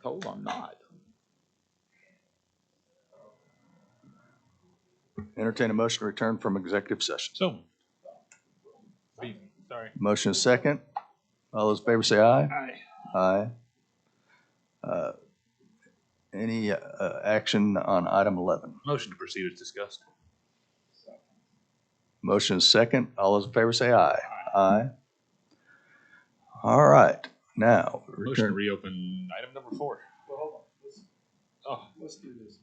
told I'm not. Entertain a motion to return from executive session. So. Sorry. Motion is second. All those in favor say aye. Aye. Aye. Any action on item 11? Motion to proceed is discussed. Motion is second. All those in favor say aye. Aye. All right. Now, Motion to reopen item number 4. Well, hold on. Oh, Let's do this.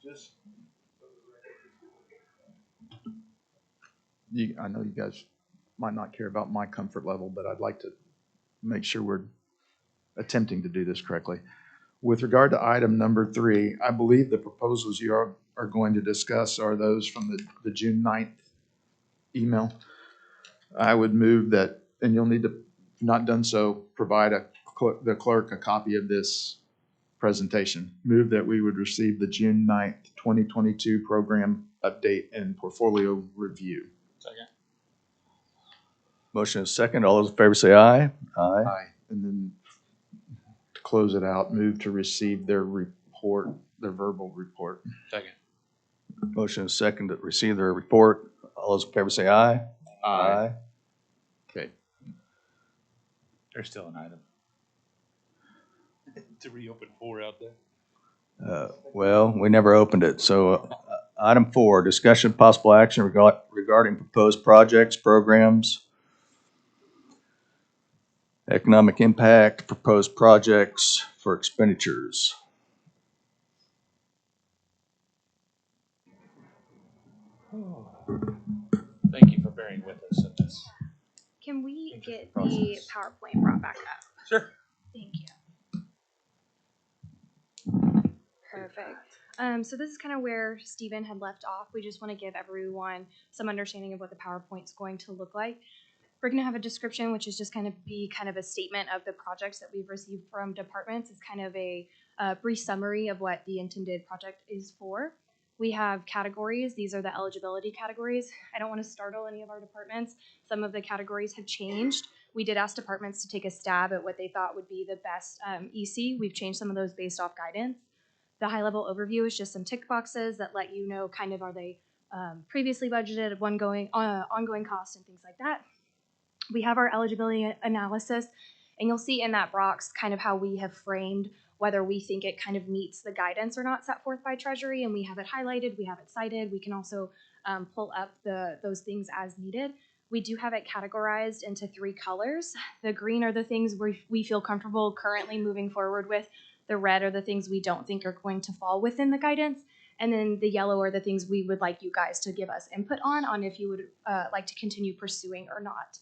Just. I know you guys might not care about my comfort level, but I'd like to make sure we're attempting to do this correctly. With regard to item number 3, I believe the proposals you are going to discuss are those from the June 9th email. I would move that, and you'll need to, if not done so, provide the clerk a copy of this presentation. Move that we would receive the June 9th, 2022 program update and portfolio review. second. motion is second. All those in favor say aye. Aye. Aye. And then to close it out, move to receive their report, their verbal report. Second. Motion is second to receive their report. All those in favor say aye. Okay. There's still an item. To reopen 4 out there. Well, we never opened it. So item 4, discussion of possible action regarding proposed projects, programs, economic impact, proposed projects for expenditures. Thank you for bearing with us in this. Can we get the Process. PowerPoint brought back up? Sure. Thank you. Perfect. So this is kind of where Stephen had left off. We just want to give everyone some understanding of what the PowerPoint's going to look like. We're going to have a description, which is just kind of a statement of the projects that we've received from departments. It's kind of a brief summary of what the intended project is for. We have categories. These are the eligibility categories. I don't want to startle any of our departments. Some of the categories have changed. We did ask departments to take a stab at what they thought would be the best EC. We've changed some of those based off guidance. The high-level overview is just some tick boxes that let you know kind of are they previously budgeted, ongoing costs, and things like that. We have our eligibility analysis, and you'll see in that box kind of how we have framed whether we think it kind of meets the guidance or not set forth by Treasury, and we have it highlighted, we have it cited. We can also pull up those things as needed. We do have it categorized into 3 colors. The green are the things we feel comfortable currently moving forward with. The red are the things we don't think are going to fall within the guidance. And then the yellow are the things we would like you guys to give us input on if you would like to continue pursuing or not.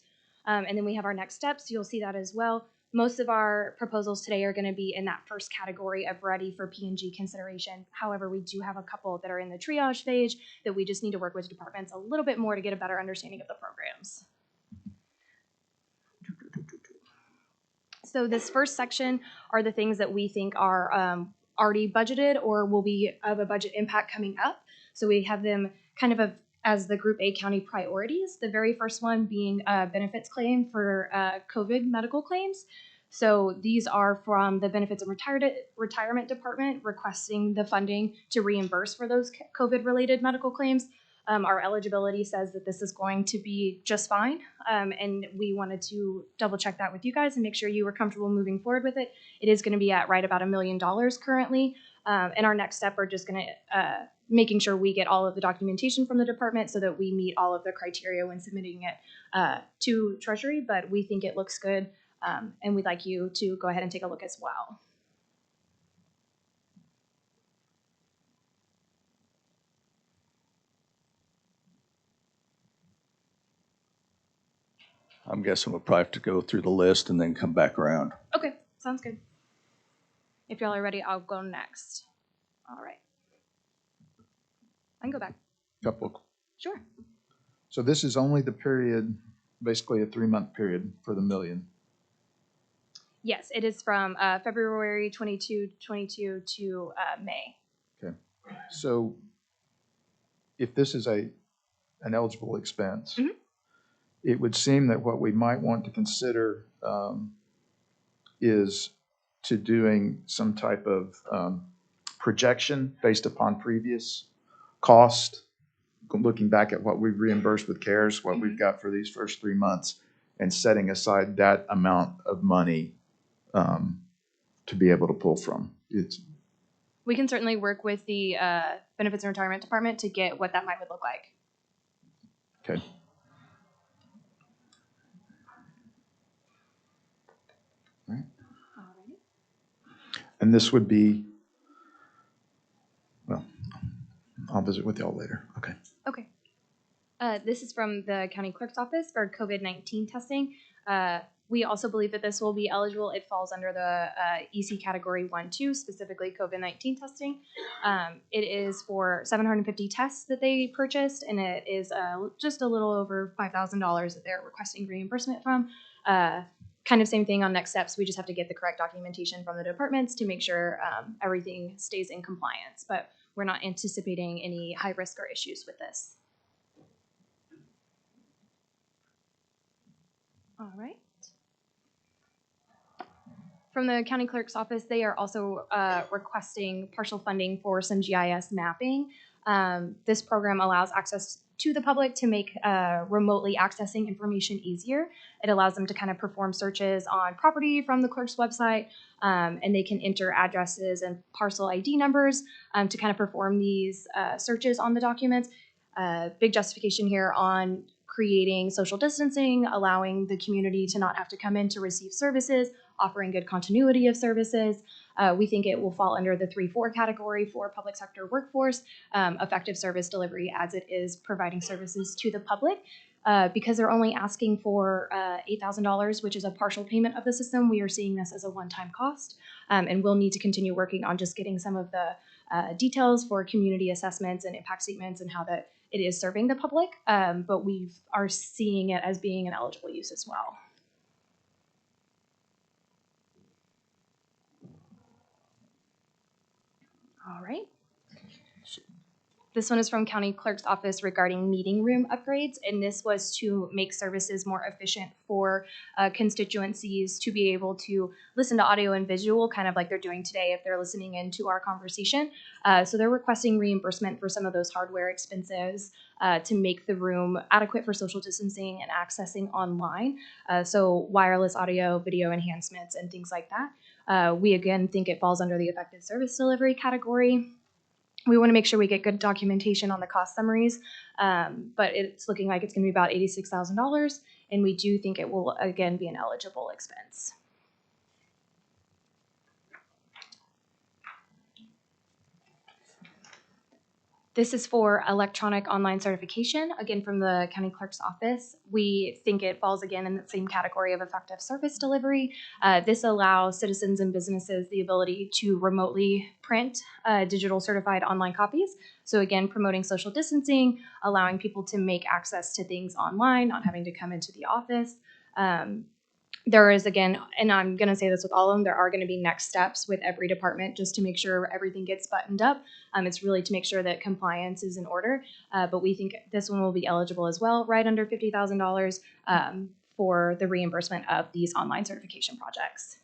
And then we have our next steps. You'll see that as well. Most of our proposals today are going to be in that first category of ready for P&G consideration. However, we do have a couple that are in the triage phase that we just need to work with departments a little bit more to get a better understanding of the programs. So this first section are the things that we think are already budgeted or will be of a budget impact coming up. So we have them kind of as the Group A county priorities. The very first one being a benefits claim for COVID medical claims. So these are from the Benefits and Retirement Department requesting the funding to reimburse for those COVID-related medical claims. Our eligibility says that this is going to be just fine, and we wanted to double check that with you guys and make sure you were comfortable moving forward with it. It is going to be at right about $1 million currently, and our next step, we're just going to making sure we get all of the documentation from the department so that we meet all of the criteria when submitting it to Treasury, but we think it looks good, and we'd like you to go ahead and take a look as well. I'm guessing we'll probably have to go through the list and then come back around. Okay, sounds good. If y'all are ready, I'll go next. All right. I can go back. Sure. So this is only the period, basically a 3-month period for the $1 million. Yes, it is from February 22 to May. Okay. So if this is an eligible expense, Mhm. It would seem that what we might want to consider is to doing some type of projection based upon previous cost, looking back at what we've reimbursed with CARES, what we've got for these first 3 months, and setting aside that amount of money to be able to pull from. We can certainly work with the Benefits and Retirement Department to get what that would look like. Okay. All right. Alrighty. And this would be, well, I'll visit with y'all later. Okay. Okay. This is from the county clerk's office for COVID-19 testing. We also believe that this will be eligible. It falls under the EC category 1-2, specifically COVID-19 testing. It is for 750 tests that they purchased, and it is just a little over $5,000 that they're requesting reimbursement from. Kind of same thing on next steps. We just have to get the correct documentation from the departments to make sure everything stays in compliance, but we're not anticipating any high risk or issues with this. All right. From the county clerk's office, they are also requesting partial funding for some GIS mapping. This program allows access to the public to make remotely accessing information easier. It allows them to kind of perform searches on property from the clerk's website, and they can enter addresses and parcel ID numbers to kind of perform these searches on the documents. Big justification here on creating social distancing, allowing the community to not have to come in to receive services, offering good continuity of services. We think it will fall under the 3-4 category for public sector workforce, effective service delivery as it is providing services to the public. Because they're only asking for $8,000, which is a partial payment of the system, we are seeing this as a one-time cost. And we'll need to continue working on just getting some of the details for community assessments and impact statements and how that it is serving the public, but we are seeing it as being an eligible use as well. All right. This one is from county clerk's office regarding meeting room upgrades, and this was to make services more efficient for constituencies to be able to listen to audio and visual, kind of like they're doing today if they're listening into our conversation. So they're requesting reimbursement for some of those hardware expenses to make the room adequate for social distancing and accessing online. So wireless audio, video enhancements, and things like that. We again think it falls under the effective service delivery category. We want to make sure we get good documentation on the cost summaries, but it's looking like it's going to be about $86,000, and we do think it will, again, be an eligible expense. This is for electronic online certification, again from the county clerk's office. We think it falls again in the same category of effective service delivery. This allows citizens and businesses the ability to remotely print digital certified online copies. So again, promoting social distancing, allowing people to make access to things online, not having to come into the office. There is, again, and I'm going to say this with all of them, there are going to be next steps with every department just to make sure everything gets buttoned up. It's really to make sure that compliance is in order, but we think this one will be eligible as well, right under $50,000 for the reimbursement of these online certification projects.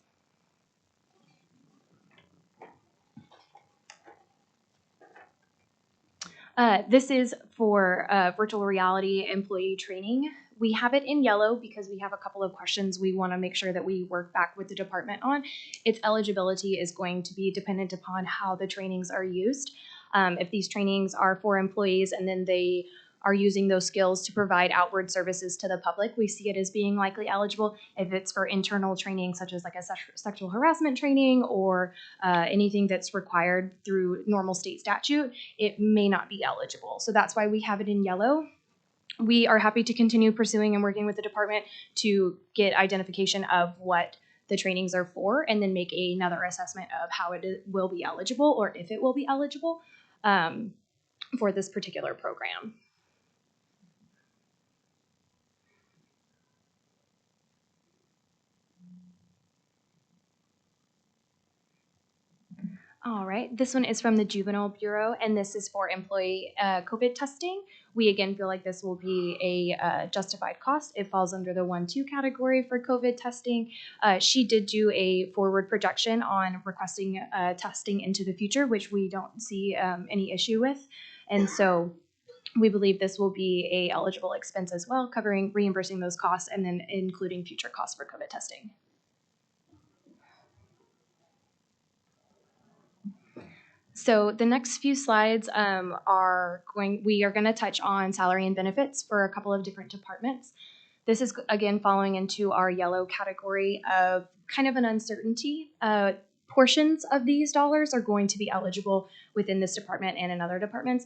This is for virtual reality employee training. We have it in yellow because we have a couple of questions we want to make sure that we work back with the department on. Its eligibility is going to be dependent upon how the trainings are used. If these trainings are for employees and then they are using those skills to provide outward services to the public, we see it as being likely eligible. If it's for internal training, such as like a sexual harassment training or anything that's required through normal state statute, it may not be eligible. So that's why we have it in yellow. We are happy to continue pursuing and working with the department to get identification of what the trainings are for and then make another assessment of how it will be eligible or if it will be eligible for this particular program. All right, this one is from the Juvenile Bureau, and this is for employee COVID testing. We again feel like this will be a justified cost. It falls under the 1-2 category for COVID testing. She did do a forward projection on requesting testing into the future, which we don't see any issue with. And so we believe this will be a eligible expense as well, reimbursing those costs and then including future costs for COVID testing. So the next few slides we are going to touch on salary and benefits for a couple of different departments. This is again falling into our yellow category of kind of an uncertainty. Portions of these dollars are going to be eligible within this department and in other departments.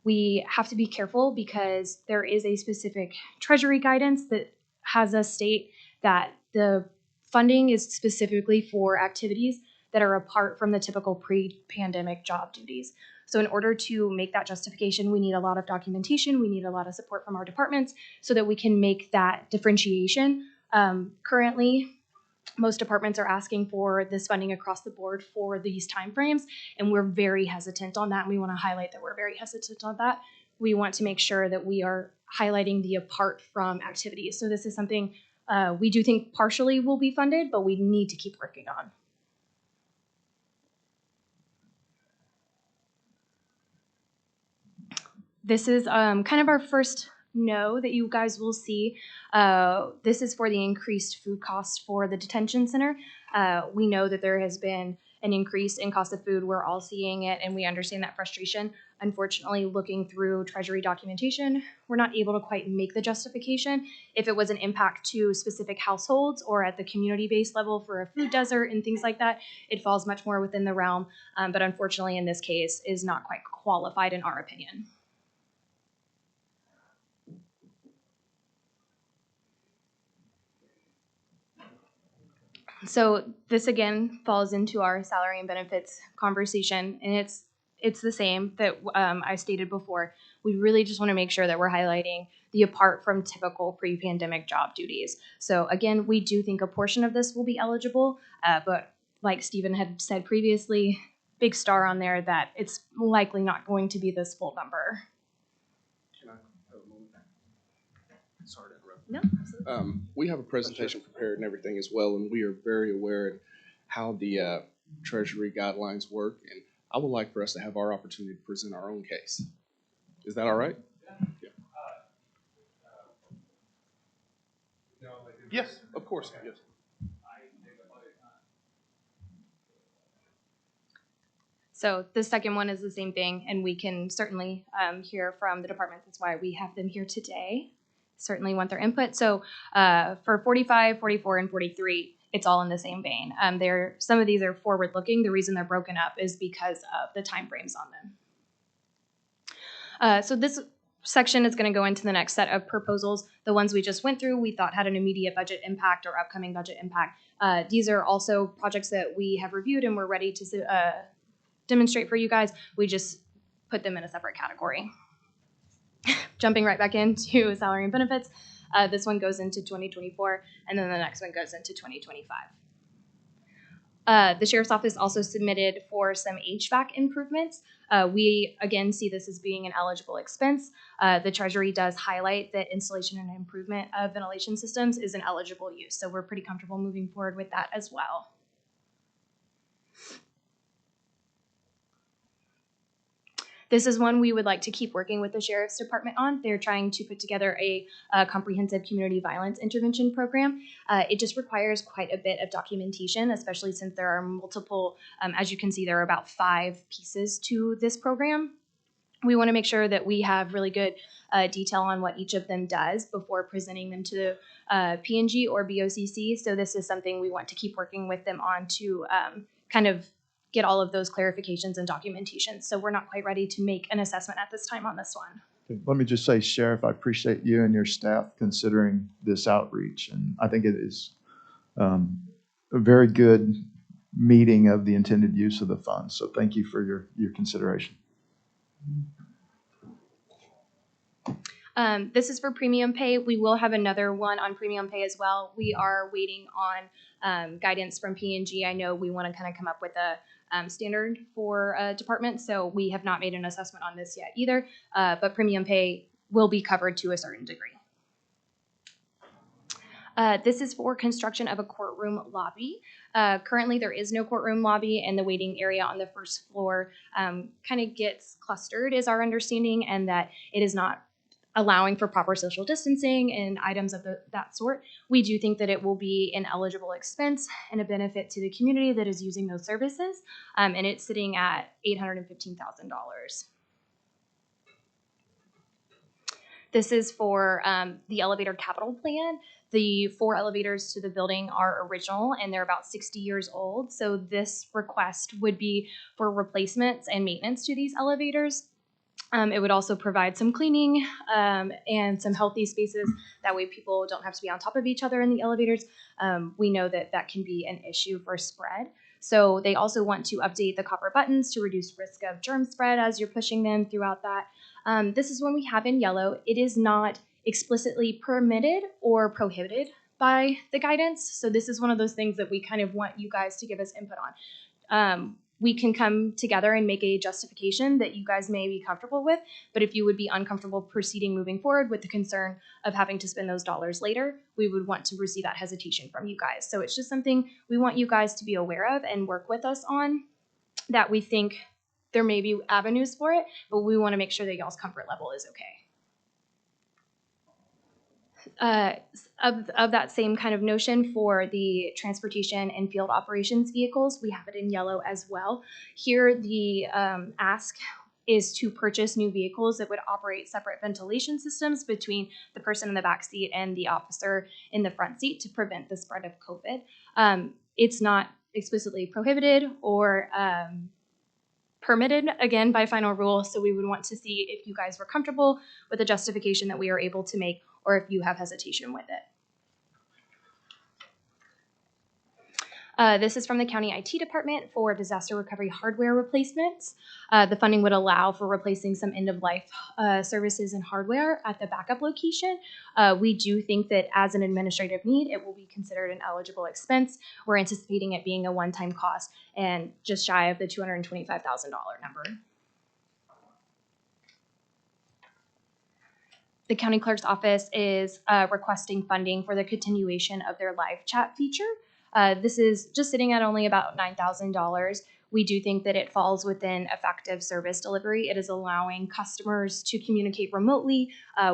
We have to be careful because there is a specific Treasury guidance that has us state that the funding is specifically for activities that are apart from the typical pre-pandemic job duties. So in order to make that justification, we need a lot of documentation, we need a lot of support from our departments so that we can make that differentiation. Currently, most departments are asking for this funding across the board for these timeframes, and we're very hesitant on that, and we want to highlight that we're very hesitant on that. We want to make sure that we are highlighting the apart from activities. So this is something we do think partially will be funded, but we need to keep working on. This is kind of our first no that you guys will see. This is for the increased food costs for the detention center. We know that there has been an increase in cost of food. We're all seeing it, and we understand that frustration. Unfortunately, looking through Treasury documentation, we're not able to quite make the justification. If it was an impact to specific households or at the community-based level for a food desert and things like that, it falls much more within the realm. But unfortunately, in this case, is not quite qualified in our opinion. So this again falls into our salary and benefits conversation, and it's the same that I stated before. We really just want to make sure that we're highlighting the apart from typical pre-pandemic job duties. So again, we do think a portion of this will be eligible, but like Stephen had said previously, big star on there that it's likely not going to be this full number. Can I have a moment? Sorry to interrupt. No, absolutely. We have a presentation prepared and everything as well, and we are very aware of how the Treasury guidelines work, and I would like for us to have our opportunity to present our own case. Is that all right? Yeah. Yes, of course, yes. So the second one is the same thing, and we can certainly hear from the departments. That's why we have them here today. Certainly want their input. So for 45, 44, and 43, it's all in the same vein. Some of these are forward-looking. The reason they're broken up is because of the time frames on them. So this section is going to go into the next set of proposals. The ones we just went through, we thought had an immediate budget impact or upcoming budget impact. These are also projects that we have reviewed and we're ready to demonstrate for you guys. We just put them in a separate category. Jumping right back into salary and benefits, this one goes into 2024, and then the next one goes into 2025. The Sheriff's Office also submitted for some HVAC improvements. We, again, see this as being an eligible expense. The Treasury does highlight that installation and improvement of ventilation systems is an eligible use, so we're pretty comfortable moving forward with that as well. This is one we would like to keep working with the Sheriff's Department on. They're trying to put together a comprehensive community violence intervention program. It just requires quite a bit of documentation, especially since there are multiple, as you can see, there are about 5 pieces to this program. We want to make sure that we have really good detail on what each of them does before presenting them to P&G or BOCC. So this is something we want to keep working with them on to kind of get all of those clarifications and documentation. So we're not quite ready to make an assessment at this time on this one. Okay, let me just say, Sheriff, I appreciate you and your staff considering this outreach. And I think it is a very good meeting of the intended use of the funds. So thank you for your consideration. This is for premium pay. We will have another one on premium pay as well. We are waiting on guidance from P&G. I know we want to kind of come up with a standard for a department, so we have not made an assessment on this yet either, but premium pay will be covered to a certain degree. This is for construction of a courtroom lobby. Currently, there is no courtroom lobby, and the waiting area on the first floor kind of gets clustered, is our understanding, and that it is not allowing for proper social distancing and items of that sort. We do think that it will be an eligible expense and a benefit to the community that is using those services, and it's sitting at $815,000. This is for the elevator capital plan. The 4 elevators to the building are original and they're about 60 years old. So this request would be for replacements and maintenance to these elevators. It would also provide some cleaning and some healthy spaces. That way people don't have to be on top of each other in the elevators. We know that that can be an issue for spread. So they also want to update the copper buttons to reduce risk of germ spread as you're pushing them throughout that. This is one we have in yellow. It is not explicitly permitted or prohibited by the guidance. So this is one of those things that we kind of want you guys to give us input on. We can come together and make a justification that you guys may be comfortable with, but if you would be uncomfortable proceeding moving forward with the concern of having to spend those dollars later, we would want to receive that hesitation from you guys. So it's just something we want you guys to be aware of and work with us on, that we think there may be avenues for it, but we want to make sure that y'all's comfort level is okay. Of that same kind of notion for the transportation and field operations vehicles, we have it in yellow as well. Here, the ask is to purchase new vehicles that would operate separate ventilation systems between the person in the back seat and the officer in the front seat to prevent the spread of COVID. It's not explicitly prohibited or permitted, again, by final rule, so we would want to see if you guys were comfortable with the justification that we are able to make, or if you have hesitation with it. This is from the county IT department for disaster recovery hardware replacements. The funding would allow for replacing some end-of-life services and hardware at the backup location. We do think that as an administrative need, it will be considered an eligible expense. We're anticipating it being a one-time cost and just shy of the $225,000 number. The county clerk's office is requesting funding for the continuation of their live chat feature. This is just sitting at only about $9,000. We do think that it falls within effective service delivery. It is allowing customers to communicate remotely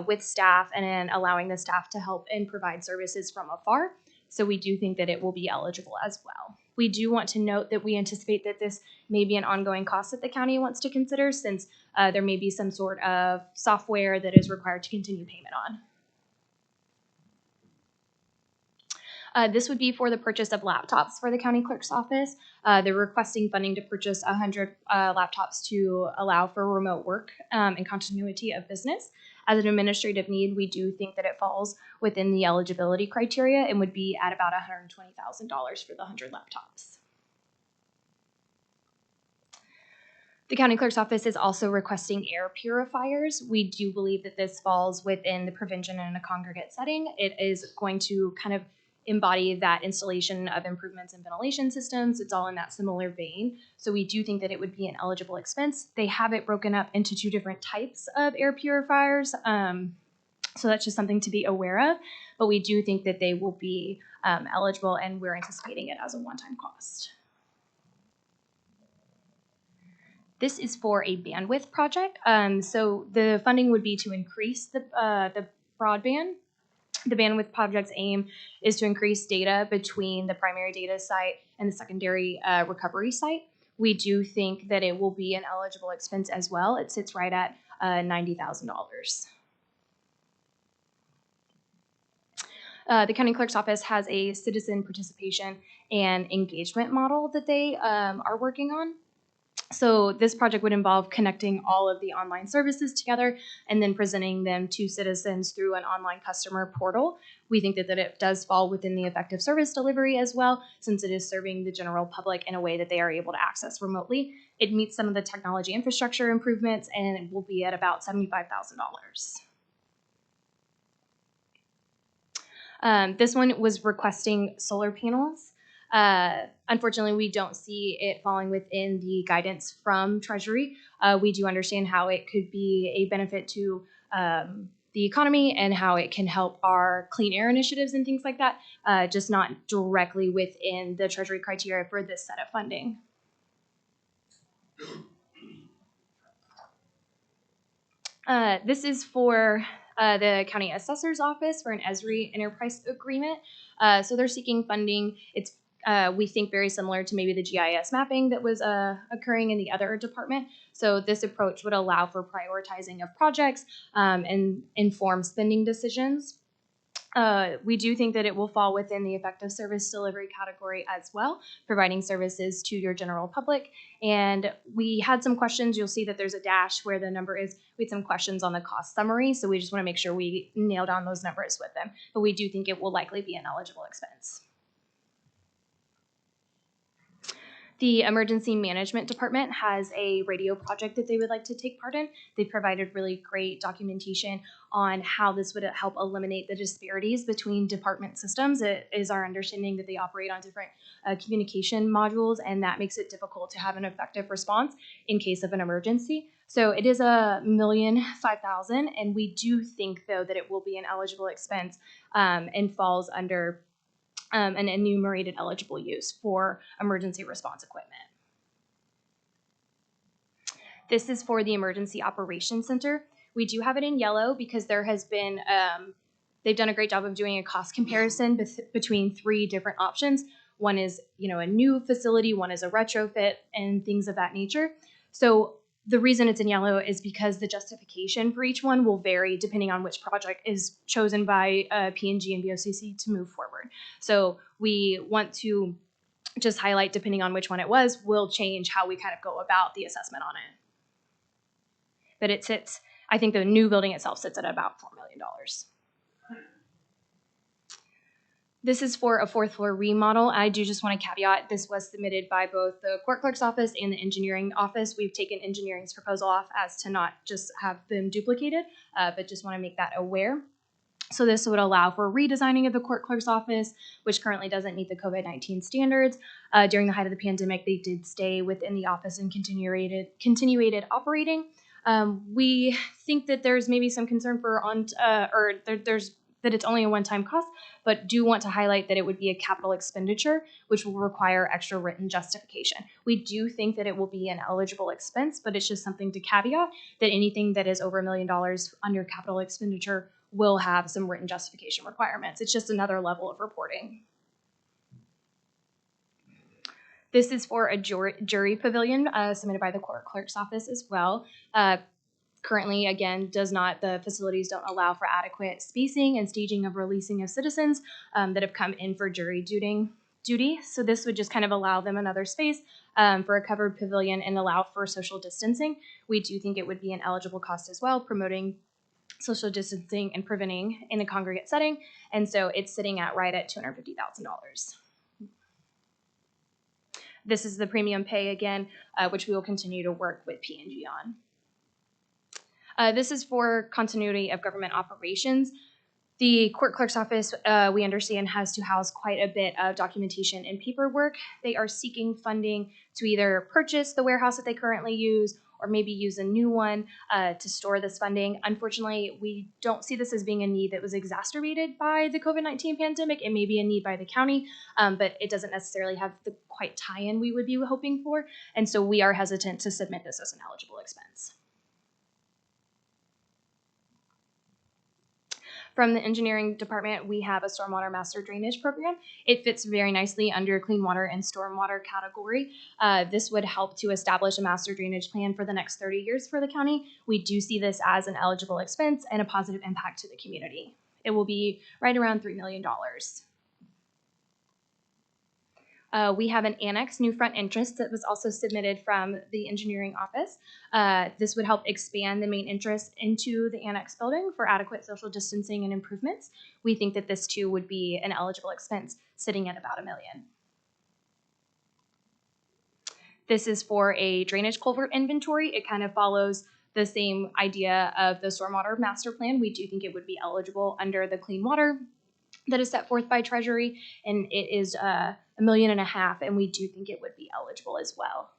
with staff and then allowing the staff to help and provide services from afar. So we do think that it will be eligible as well. We do want to note that we anticipate that this may be an ongoing cost that the county wants to consider, since there may be some sort of software that is required to continue payment on. This would be for the purchase of laptops for the county clerk's office. They're requesting funding to purchase 100 laptops to allow for remote work and continuity of business. As an administrative need, we do think that it falls within the eligibility criteria and would be at about $120,000 for the 100 laptops. The county clerk's office is also requesting air purifiers. We do believe that this falls within the prevention in a congregate setting. It is going to kind of embody that installation of improvements in ventilation systems. It's all in that similar vein. So we do think that it would be an eligible expense. They have it broken up into 2 different types of air purifiers. So that's just something to be aware of. But we do think that they will be eligible, and we're anticipating it as a one-time cost. This is for a bandwidth project. So the funding would be to increase the broadband. The bandwidth project's aim is to increase data between the primary data site and the secondary recovery site. We do think that it will be an eligible expense as well. It sits right at $90,000. The county clerk's office has a citizen participation and engagement model that they are working on. So this project would involve connecting all of the online services together and then presenting them to citizens through an online customer portal. We think that it does fall within the effective service delivery as well, since it is serving the general public in a way that they are able to access remotely. It meets some of the technology infrastructure improvements, and it will be at about $75,000. This one was requesting solar panels. Unfortunately, we don't see it falling within the guidance from Treasury. We do understand how it could be a benefit to the economy and how it can help our clean air initiatives and things like that, just not directly within the Treasury criteria for this set of funding. This is for the county assessor's office for an ESRI enterprise agreement. So they're seeking funding. It's we think very similar to maybe the GIS mapping that was occurring in the other department. So this approach would allow for prioritizing of projects and inform spending decisions. We do think that it will fall within the effective service delivery category as well, providing services to your general public. And we had some questions. You'll see that there's a dash where the number is. We had some questions on the cost summary, so we just want to make sure we nail down those numbers with them. But we do think it will likely be an eligible expense. The Emergency Management Department has a radio project that they would like to take part in. They provided really great documentation on how this would help eliminate the disparities between department systems. It is our understanding that they operate on different communication modules, and that makes it difficult to have an effective response in case of an emergency. So it is $1,005,000, and we do think, though, that it will be an eligible expense and falls under an enumerated eligible use for emergency response equipment. This is for the Emergency Operations Center. We do have it in yellow because there has been, they've done a great job of doing a cost comparison between 3 different options. One is, a new facility, one is a retrofit, and things of that nature. So the reason it's in yellow is because the justification for each one will vary depending on which project is chosen by P&G and BOCC to move forward. So we want to just highlight, depending on which one it was, will change how we kind of go about the assessment on it. But it sits, I think the new building itself sits at about $4 million. This is for a 4th floor remodel. I do just want to caveat, this was submitted by both the court clerk's office and the engineering office. We've taken engineering's proposal off as to not just have them duplicated, but just want to make that aware. So this would allow for redesigning of the court clerk's office, which currently doesn't meet the COVID-19 standards. During the height of the pandemic, they did stay within the office and continuated operating. We think that there's maybe some concern for there's that it's only a one-time cost, but do want to highlight that it would be a capital expenditure, which will require extra written justification. We do think that it will be an eligible expense, but it's just something to caveat that anything that is over $1 million under capital expenditure will have some written justification requirements. It's just another level of reporting. This is for a jury pavilion submitted by the court clerk's office as well. Currently, again, the facilities don't allow for adequate spacing and staging of releasing of citizens that have come in for jury duty. So this would just kind of allow them another space for a covered pavilion and allow for social distancing. We do think it would be an eligible cost as well, promoting social distancing and preventing in a congregate setting. And so it's sitting at right at $250,000. This is the premium pay again, which we will continue to work with P&G on. This is for continuity of government operations. The court clerk's office, we understand, has to house quite a bit of documentation and paperwork. They are seeking funding to either purchase the warehouse that they currently use or maybe use a new one to store this funding. Unfortunately, we don't see this as being a need that was exacerbated by the COVID-19 pandemic. It may be a need by the county, but it doesn't necessarily have the quite tie-in we would be hoping for. And so we are hesitant to submit this as an eligible expense. From the engineering department, we have a stormwater master drainage program. It fits very nicely under clean water and stormwater category. This would help to establish a master drainage plan for the next 30 years for the county. We do see this as an eligible expense and a positive impact to the community. It will be right around $3 million. We have an annex new front entrance that was also submitted from the engineering office. This would help expand the main entrance into the annex building for adequate social distancing and improvements. We think that this too would be an eligible expense, sitting at about $1 million. This is for a drainage culvert inventory. It kind of follows the same idea of the stormwater master plan. We do think it would be eligible under the clean water that is set forth by Treasury, and it is $1.5 million, and we do think it would be eligible as well.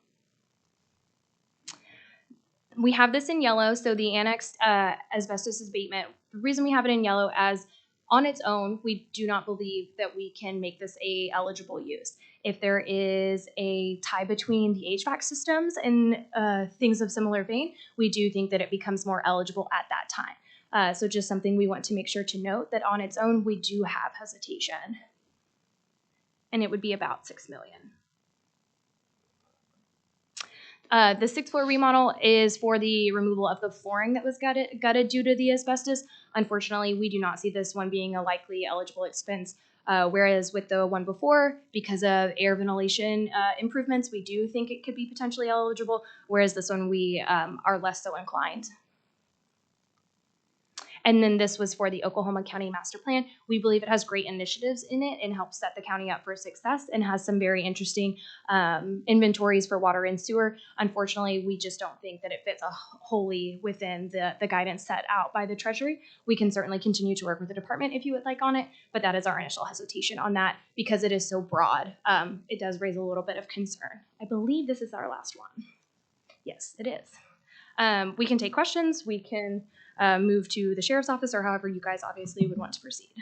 We have this in yellow, so the annexed asbestos abatement. The reason we have it in yellow as on its own, we do not believe that we can make this a eligible use. If there is a tie between the HVAC systems and things of similar vein, we do think that it becomes more eligible at that time. So just something we want to make sure to note that on its own, we do have hesitation. And it would be about $6 million. The 6th floor remodel is for the removal of the flooring that was gutted due to the asbestos. Unfortunately, we do not see this one being a likely eligible expense, whereas with the one before, because of air ventilation improvements, we do think it could be potentially eligible, whereas this one we are less so inclined. And then this was for the Oklahoma County Master Plan. We believe it has great initiatives in it and helps set the county up for success and has some very interesting inventories for water and sewer. Unfortunately, we just don't think that it fits wholly within the guidance set out by the Treasury. We can certainly continue to work with the department if you would like on it, but that is our initial hesitation on that because it is so broad. It does raise a little bit of concern. I believe this is our last one. Yes, it is. We can take questions. We can move to the sheriff's office or however you guys obviously would want to proceed.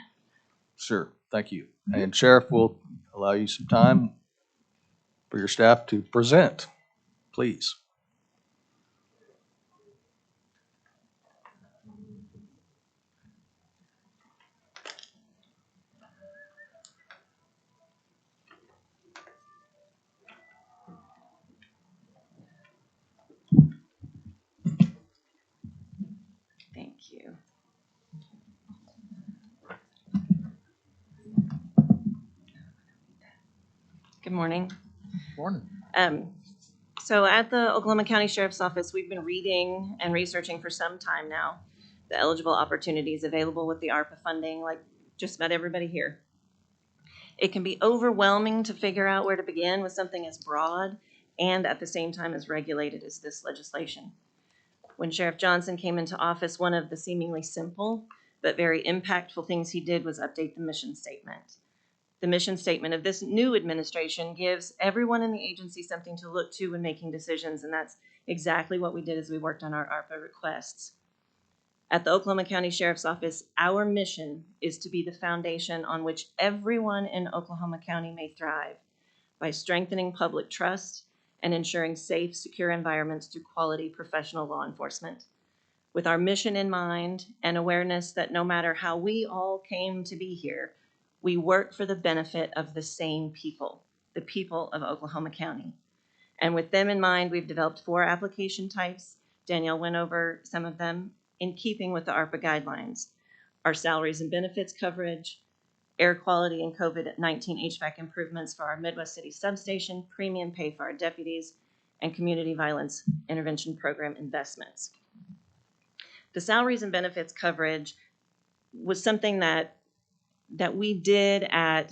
Sure, thank you. And Sheriff, we'll allow you some time for your staff to present, please. Thank you. Good morning. Morning. So at the Oklahoma County Sheriff's Office, we've been reading and researching for some time now the eligible opportunities available with the ARPA funding, like just about everybody here. It can be overwhelming to figure out where to begin with something as broad and at the same time as regulated as this legislation. When Sheriff Johnson came into office, one of the seemingly simple but very impactful things he did was update the mission statement. The mission statement of this new administration gives everyone in the agency something to look to when making decisions, and that's exactly what we did as we worked on our ARPA requests. At the Oklahoma County Sheriff's Office, our mission is to be the foundation on which everyone in Oklahoma County may thrive by strengthening public trust and ensuring safe, secure environments through quality professional law enforcement. With our mission in mind and awareness that no matter how we all came to be here, we work for the benefit of the same people, the people of Oklahoma County. And with them in mind, we've developed 4 application types. Danielle went over some of them in keeping with the ARPA guidelines. Our salaries and benefits coverage, air quality and COVID-19 HVAC improvements for our Midwest City substation, premium pay for our deputies, and community violence intervention program investments. The salaries and benefits coverage was something that we did at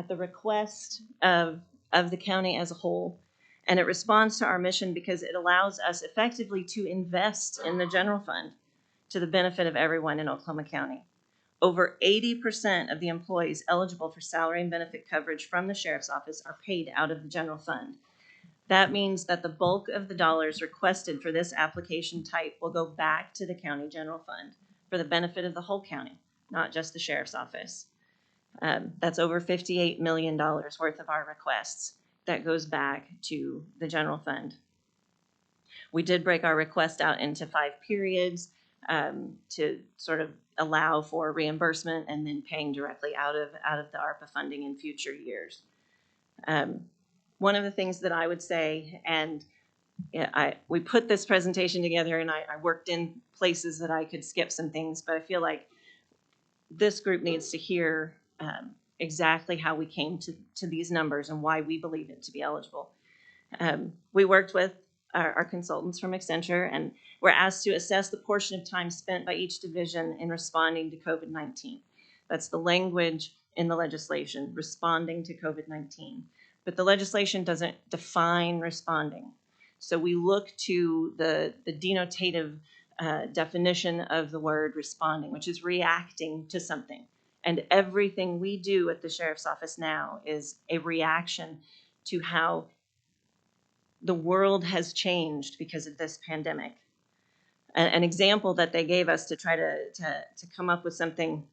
the request of the county as a whole. And it responds to our mission because it allows us effectively to invest in the general fund to the benefit of everyone in Oklahoma County. Over 80% of the employees eligible for salary and benefit coverage from the sheriff's office are paid out of the general fund. That means that the bulk of the dollars requested for this application type will go back to the county general fund for the benefit of the whole county, not just the sheriff's office. That's over $58 million worth of our requests that goes back to the general fund. We did break our request out into 5 periods to sort of allow for reimbursement and then paying directly out of the ARPA funding in future years. One of the things that I would say, and we put this presentation together and I worked in places that I could skip some things, but I feel like this group needs to hear exactly how we came to these numbers and why we believe it to be eligible. We worked with our consultants from Accenture and were asked to assess the portion of time spent by each division in responding to COVID-19. That's the language in the legislation, responding to COVID-19. But the legislation doesn't define responding. So we look to the denotative definition of the word responding, which is reacting to something. And everything we do at the sheriff's office now is a reaction to how the world has changed because of this pandemic. An example that they gave us to try to come up with something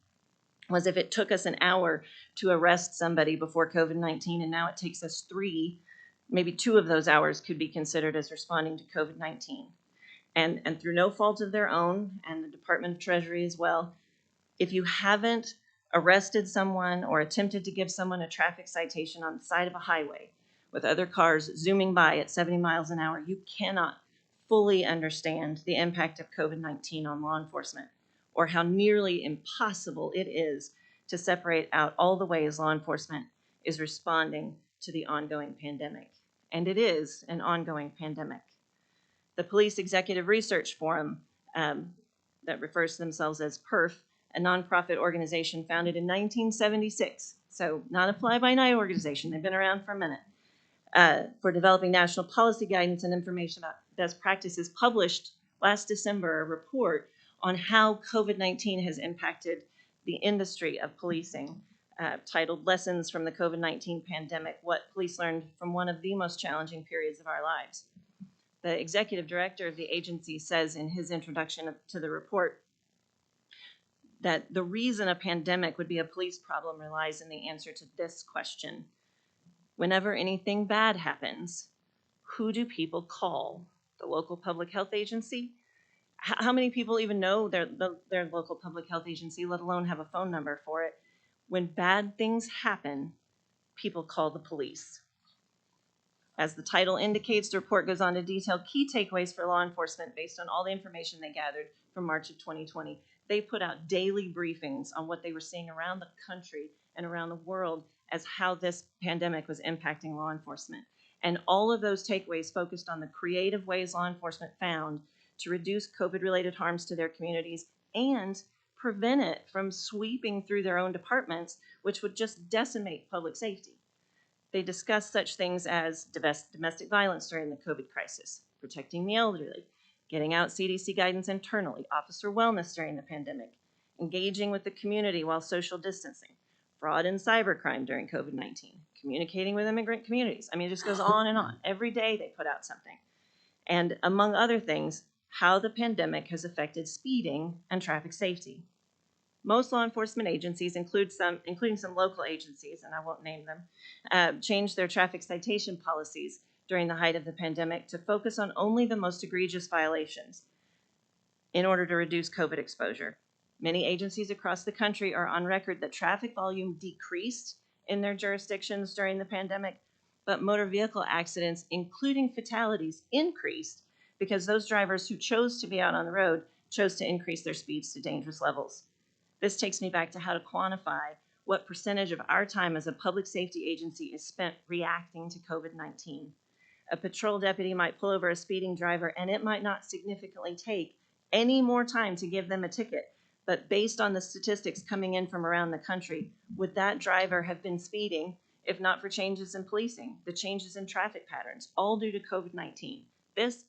was if it took us an hour to arrest somebody before COVID-19, and now it takes us 3, maybe 2 of those hours could be considered as responding to COVID-19. And through no fault of their own, and the Department of Treasury as well, if you haven't arrested someone or attempted to give someone a traffic citation on the side of a highway with other cars zooming by at 70 miles an hour, you cannot fully understand the impact of COVID-19 on law enforcement, or how nearly impossible it is to separate out all the ways law enforcement is responding to the ongoing pandemic. And it is an ongoing pandemic. The Police Executive Research Forum, that refers to themselves as PERF, a nonprofit organization founded in 1976, so not a fly-by-night organization, they've been around for a minute, for developing national policy guidance and information about best practices, published last December a report on how COVID-19 has impacted the industry of policing, titled Lessons from the COVID-19 Pandemic, What Police Learned from One of the Most Challenging Periods of Our Lives. The executive director of the agency says in his introduction to the report that the reason a pandemic would be a police problem relies in the answer to this question. Whenever anything bad happens, who do people call? The local public health agency? How many people even know their local public health agency, let alone have a phone number for it? When bad things happen, people call the police. As the title indicates, the report goes on to detail key takeaways for law enforcement based on all the information they gathered from March of 2020. They put out daily briefings on what they were seeing around the country and around the world as how this pandemic was impacting law enforcement. And all of those takeaways focused on the creative ways law enforcement found to reduce COVID-related harms to their communities and prevent it from sweeping through their own departments, which would just decimate public safety. They discussed such things as domestic violence during the COVID crisis, protecting the elderly, getting out CDC guidance internally, officer wellness during the pandemic, engaging with the community while social distancing, fraud and cybercrime during COVID-19, communicating with immigrant communities. I mean, it just goes on and on. Every day they put out something. And among other things, how the pandemic has affected speeding and traffic safety. Most law enforcement agencies, including some local agencies, and I won't name them, changed their traffic citation policies during the height of the pandemic to focus on only the most egregious violations in order to reduce COVID exposure. Many agencies across the country are on record that traffic volume decreased in their jurisdictions during the pandemic, but motor vehicle accidents, including fatalities, increased because those drivers who chose to be out on the road chose to increase their speeds to dangerous levels. This takes me back to how to quantify what percentage of our time as a public safety agency is spent reacting to COVID-19. A patrol deputy might pull over a speeding driver, and it might not significantly take any more time to give them a ticket. But based on the statistics coming in from around the country, would that driver have been speeding if not for changes in policing, the changes in traffic patterns, all due to COVID-19? This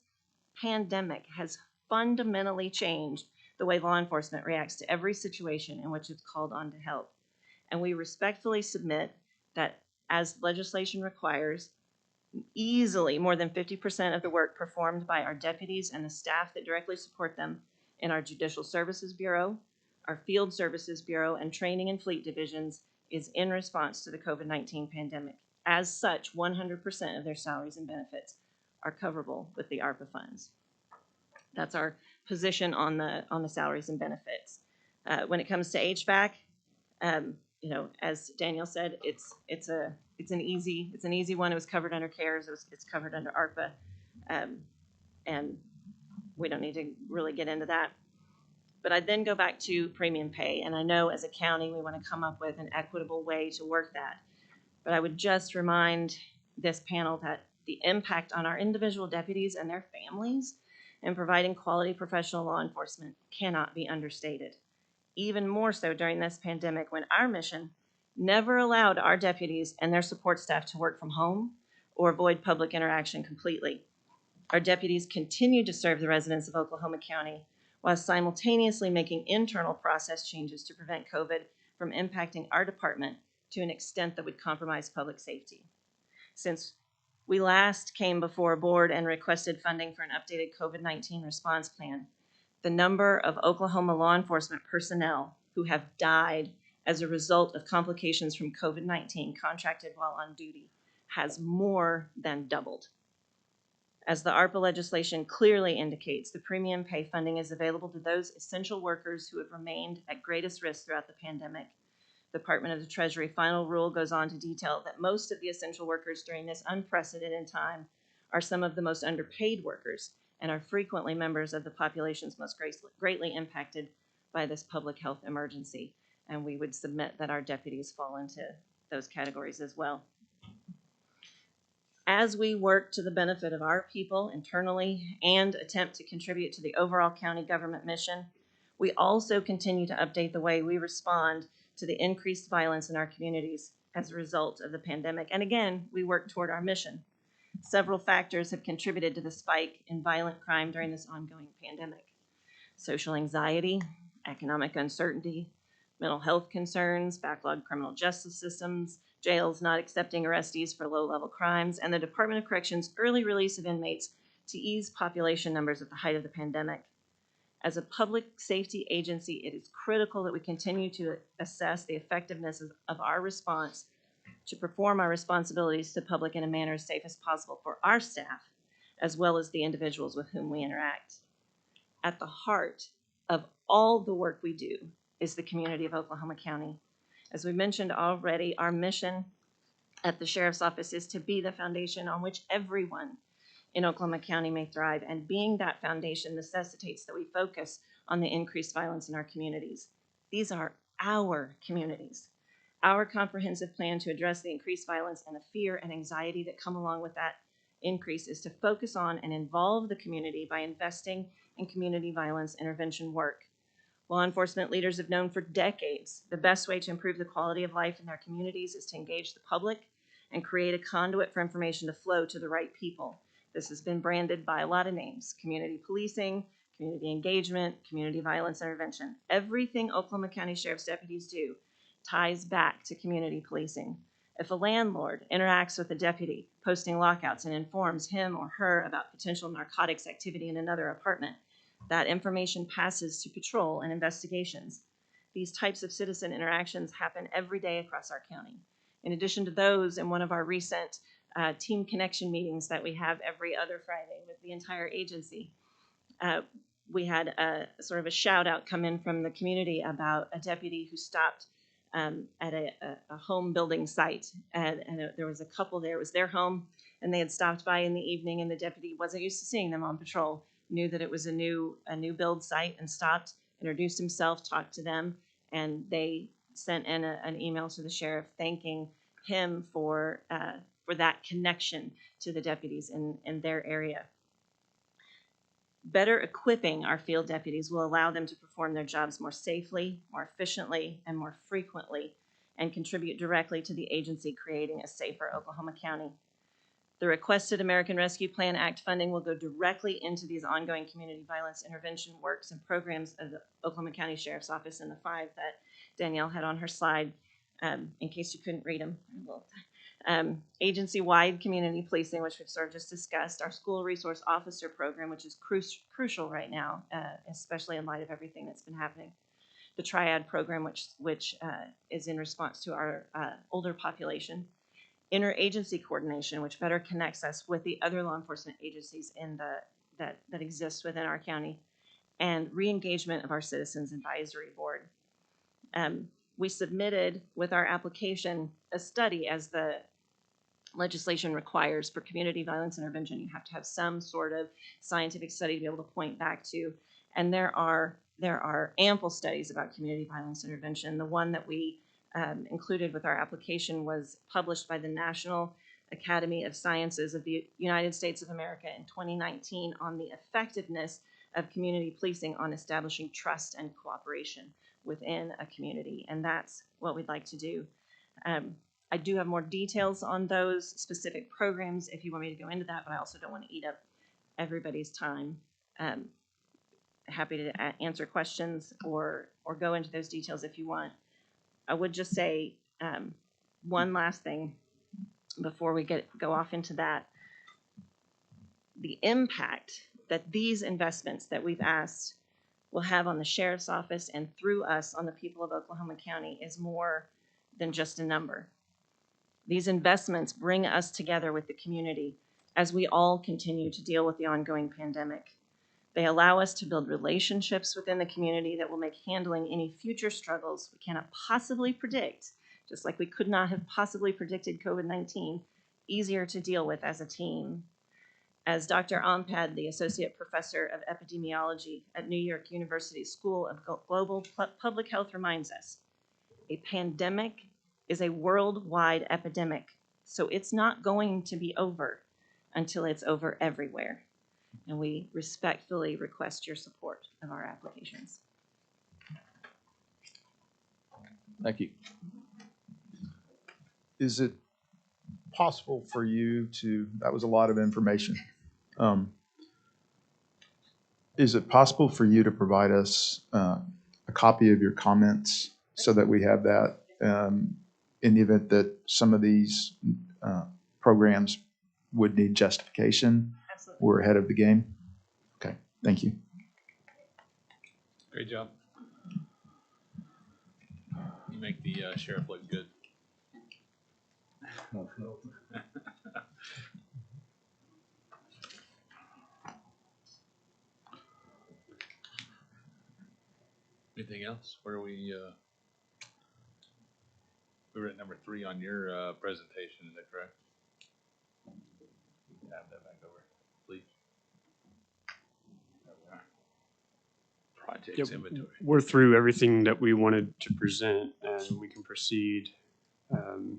pandemic has fundamentally changed the way law enforcement reacts to every situation in which it's called on to help. And we respectfully submit that, as legislation requires, easily more than 50% of the work performed by our deputies and the staff that directly support them in our Judicial Services Bureau, our Field Services Bureau, and Training and Fleet Divisions is in response to the COVID-19 pandemic. As such, 100% of their salaries and benefits are coverable with the ARPA funds. That's our position on the salaries and benefits. When it comes to HVAC, as Daniel said, it's an easy one. It was covered under CARES. It's covered under ARPA, and we don't need to really get into that. But I then go back to premium pay, and I know as a county we want to come up with an equitable way to work that. But I would just remind this panel that the impact on our individual deputies and their families in providing quality professional law enforcement cannot be understated. Even more so during this pandemic, when our mission never allowed our deputies and their support staff to work from home or avoid public interaction completely. Our deputies continued to serve the residents of Oklahoma County while simultaneously making internal process changes to prevent COVID from impacting our department to an extent that would compromise public safety. Since we last came before a board and requested funding for an updated COVID-19 response plan, the number of Oklahoma law enforcement personnel who have died as a result of complications from COVID-19 contracted while on duty has more than doubled. As the ARPA legislation clearly indicates, the premium pay funding is available to those essential workers who have remained at greatest risk throughout the pandemic. The Department of the Treasury final rule goes on to detail that most of the essential workers during this unprecedented time are some of the most underpaid workers and are frequently members of the populations most greatly impacted by this public health emergency. And we would submit that our deputies fall into those categories as well. As we work to the benefit of our people internally and attempt to contribute to the overall county government mission, we also continue to update the way we respond to the increased violence in our communities as a result of the pandemic. And again, we work toward our mission. Several factors have contributed to the spike in violent crime during this ongoing pandemic. Social anxiety, economic uncertainty, mental health concerns, backlogged criminal justice systems, jails not accepting arrestees for low-level crimes, and the Department of Corrections' early release of inmates to ease population numbers at the height of the pandemic. As a public safety agency, it is critical that we continue to assess the effectiveness of our response to perform our responsibilities to the public in a manner as safe as possible for our staff, as well as the individuals with whom we interact. At the heart of all the work we do is the community of Oklahoma County. As we mentioned already, our mission at the Sheriff's Office is to be the foundation on which everyone in Oklahoma County may thrive, and being that foundation necessitates that we focus on the increased violence in our communities. These are our communities. Our comprehensive plan to address the increased violence and the fear and anxiety that come along with that increase is to focus on and involve the community by investing in community violence intervention work. Law enforcement leaders have known for decades the best way to improve the quality of life in their communities is to engage the public and create a conduit for information to flow to the right people. This has been branded by a lot of names: community policing, community engagement, community violence intervention. Everything Oklahoma County Sheriff's deputies do ties back to community policing. If a landlord interacts with a deputy posting lockouts and informs him or her about potential narcotics activity in another apartment, that information passes to patrol and investigations. These types of citizen interactions happen every day across our county. In addition to those, in one of our recent team connection meetings that we have every other Friday with the entire agency, we had a sort of a shout out come in from the community about a deputy who stopped at a home building site, and there was a couple there. It was their home, and they had stopped by in the evening, and the deputy wasn't used to seeing them on patrol, knew that it was a new build site, and stopped, introduced himself, talked to them, and they sent in an email to the sheriff thanking him for that connection to the deputies in their area. Better equipping our field deputies will allow them to perform their jobs more safely, more efficiently, and more frequently, and contribute directly to the agency creating a safer Oklahoma County. The requested American Rescue Plan Act funding will go directly into these ongoing community violence intervention works and programs of the Oklahoma County Sheriff's Office, and the 5 that Danielle had on her slide, in case you couldn't read them. Agency-wide community policing, which we've sort of just discussed, our school resource officer program, which is crucial right now, especially in light of everything that's been happening. The triad program, which is in response to our older population. Interagency coordination, which better connects us with the other law enforcement agencies that exist within our county. And re-engagement of our Citizens Advisory Board. We submitted with our application a study, as the legislation requires for community violence intervention. You have to have some sort of scientific study to be able to point back to, and there are ample studies about community violence intervention. The one that we included with our application was published by the National Academy of Sciences of the United States of America in 2019 on the effectiveness of community policing on establishing trust and cooperation within a community, and that's what we'd like to do. I do have more details on those specific programs if you want me to go into that, but I also don't want to eat up everybody's time. Happy to answer questions or go into those details if you want. I would just say one last thing before we go off into that. The impact that these investments that we've asked will have on the sheriff's office and through us on the people of Oklahoma County is more than just a number. These investments bring us together with the community as we all continue to deal with the ongoing pandemic. They allow us to build relationships within the community that will make handling any future struggles we cannot possibly predict, just like we could not have possibly predicted COVID-19, easier to deal with as a team. As Dr. Ampad, the Associate Professor of Epidemiology at New York University School of Global Public Health reminds us, a pandemic is a worldwide epidemic, so it's not going to be over until it's over everywhere. And we respectfully request your support of our applications. Thank you. Is it possible for you to, that was a lot of information. Is it possible for you to provide us a copy of your comments so that we have that in the event that some of these programs would need justification? Absolutely. We're ahead of the game. Okay, thank you. Great job. You make the sheriff look good. Anything else? Where are we? We were at number 3 on your presentation. Is that correct? Have that back over, please. There we are. Projects inventory. We're through everything that we wanted to present, and we can proceed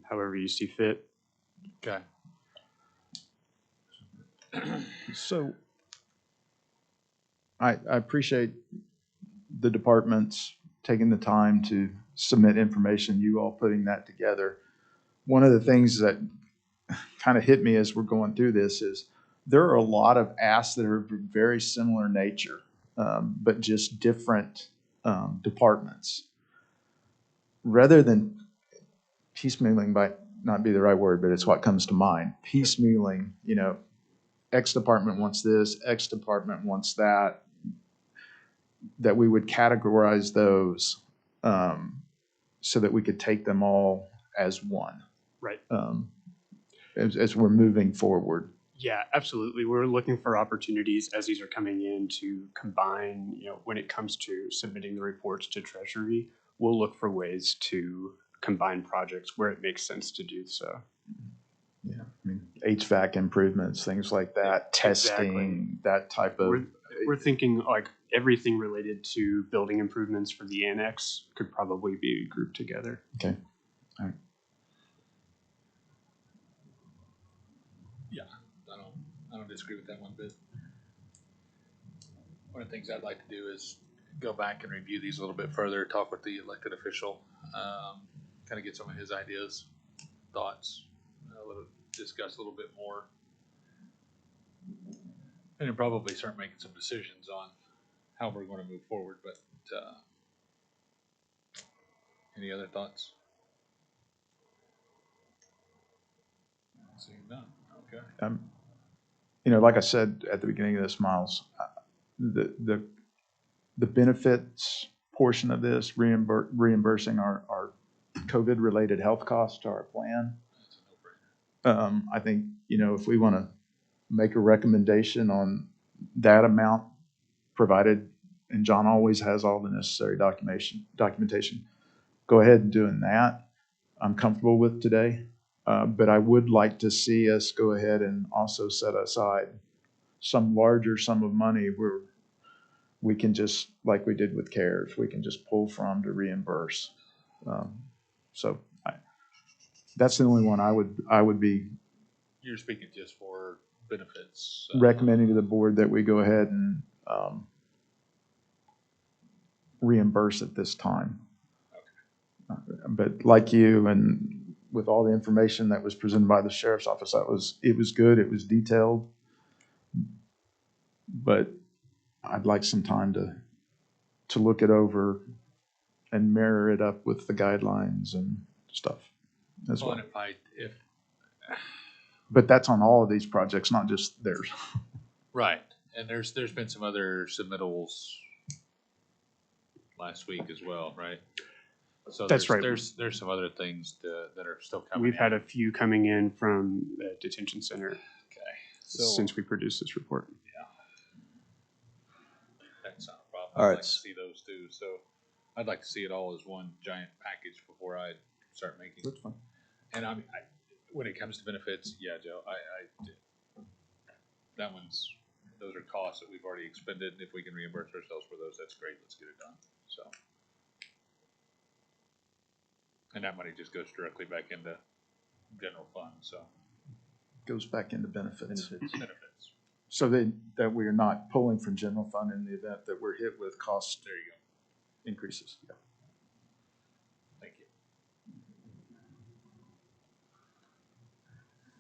however you see fit. Okay. So I appreciate the departments taking the time to submit information, you all putting that together. One of the things that kind of hit me as we're going through this is there are a lot of asks that are very similar nature, but just different departments. Rather than piecemealing might not be the right word, but it's what comes to mind. Piecemealing, you know, X department wants this, X department wants that, that we would categorize those so that we could take them all as one. Right. As we're moving forward. Yeah, absolutely. We're looking for opportunities as these are coming in to combine, you know, when it comes to submitting the reports to Treasury, we'll look for ways to combine projects where it makes sense to do so. Yeah, I mean, HVAC improvements, things like that, testing, Exactly. that type of. We're thinking like everything related to building improvements for the annex could probably be grouped together. Okay. All right. Yeah, I don't disagree with that one bit. One of the things I'd like to do is go back and review these a little bit further, talk with the elected official, kind of get some of his ideas, thoughts, discuss a little bit more, and then probably start making some decisions on how we're going to move forward. But any other thoughts? Seeing none. Okay. You know, like I said at the beginning of this, Miles, the benefits portion of this, reimbursing our COVID-related health costs to our plan. That's a no-brainer. I think, you know, if we want to make a recommendation on that amount provided, and John always has all the necessary documentation, go ahead and doing that. I'm comfortable with today. But I would like to see us go ahead and also set aside some larger sum of money where we can just, like we did with CARES, we can just pull from to reimburse. That's the only one I would be You're speaking just for benefits. recommending to the board that we go ahead and reimburse at this time. Okay. But like you and with all the information that was presented by the sheriff's office, it was good, it was detailed. But I'd like some time to look it over and mirror it up with the guidelines and stuff as Well, well. and if, But that's on all of these projects, not just theirs. right, and there's been some other submittals last week as well, right? So That's right. There's some other things that are still coming We've in. had a few coming in from the detention center Okay, so since we produced this report. that's not a problem. All I'd right. like to see those too. So I'd like to see it all as one giant package before I start making. That's fine. And when it comes to benefits, yeah, Joe, that those are costs that we've already expended. If we can reimburse ourselves for those, that's great. Let's get it done. So, and that money just goes directly back into general fund. So Goes back into benefits. benefits. So that we are not pulling from general fund in the event that we're hit with cost There you go. increases. Thank you.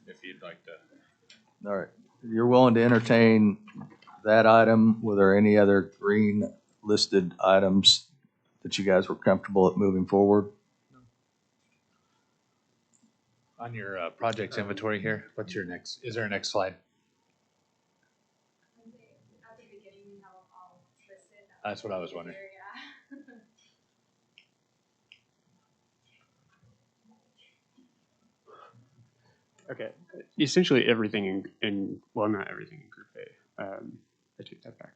If you'd like to. All right. You're willing to entertain that item? Were there any other green listed items that you guys were comfortable at moving forward? On your projects inventory here, is there a next slide? At the beginning, we have all listed. That's what I was wondering. Okay. Essentially everything well, not everything in Group A. I take that back.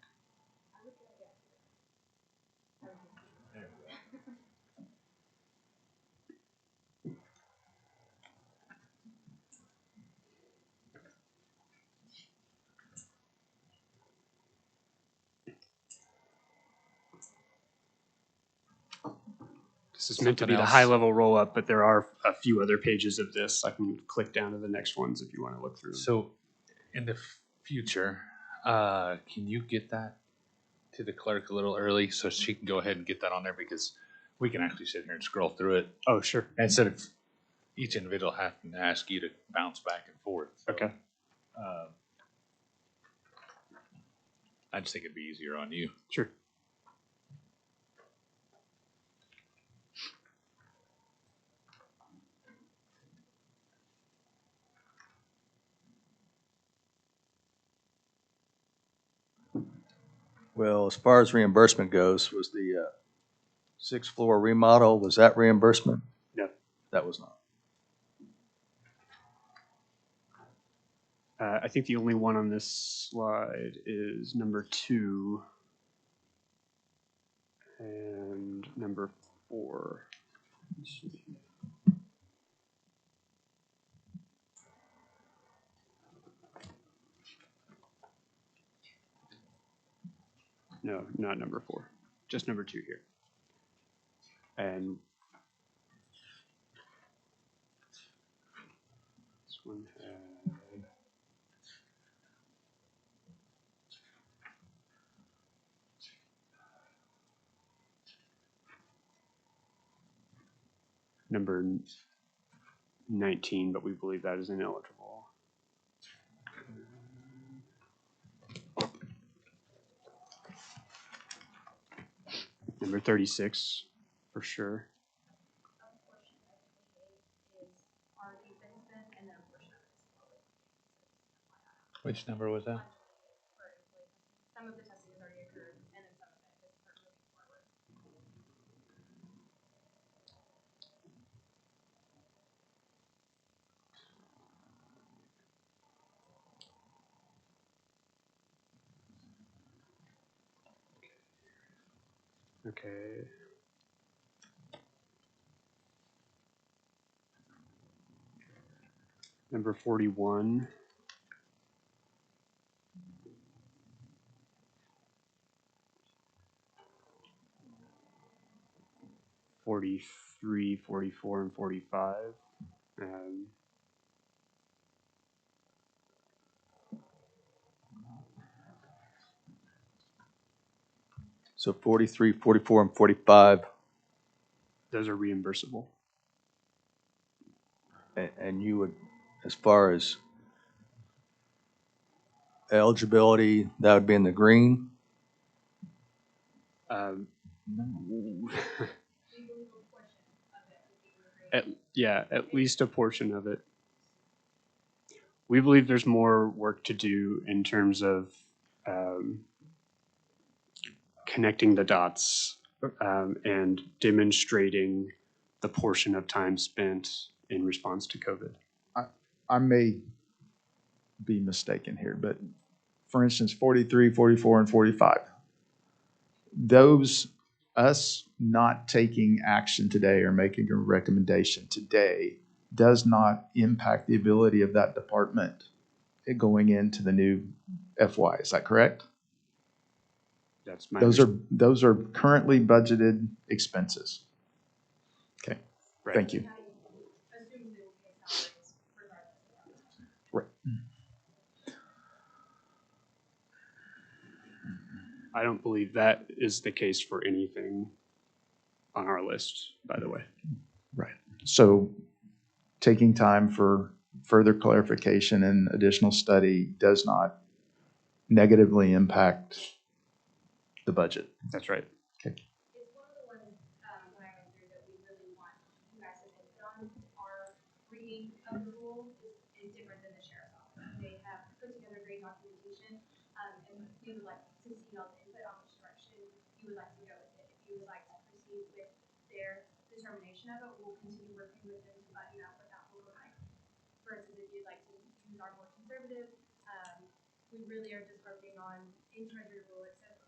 This is meant to be Something the else? high-level roll-up, but there are a few other pages of this. I can click down to the next ones if you want to look through them. So, in the future, can you get that to the clerk a little early so she can go ahead and get that on there, because we can actually sit here and scroll through it Oh, sure. instead of each individual having to ask you to bounce back and forth. So, Okay. I just think it'd be easier on you. Sure. Well, as far as reimbursement goes, was the sixth floor remodel, was that reimbursement? No. That was not. I think the only one on this slide is number 2 and number 4. Let's see. No, not number 4. Just number 2 here. And this one had number 19, but we believe that is ineligible. Number 36, for sure. Which number was that? Some of the testing has already occurred, and then some of it is moving forward. Okay. Number 41. '43, 44, and 45. So 43, 44, and 45, Those are reimbursable. and you would, as far as eligibility, that would be in the green? No. At least a portion of it. We believe there's more work to do in terms of connecting the dots and demonstrating the portion of time spent in response to COVID. I may be mistaken here, but for instance, 43, 44, and 45, those, us not taking action today or making a recommendation today does not impact the ability of that department going into the new FY. Is that correct? That's my Those are currently budgeted expenses. Okay, right. thank you. Right. I don't believe that is the case for anything on our list, by the way. Right. So taking time for further clarification and additional study does not negatively impact the budget. That's right. Okay. It's one of the ones, when I went through that we really want you guys to input on. Our reading of the rule is different than the sheriff's office. They have put together great documentation, and we would like to see y'all's input on which direction you would like to go with it. If you would like to proceed with their determination of it, we'll continue working with them to button out what that will look like. For instance, if you'd like to use our more conservative, we really are just working on in treasury rule, it says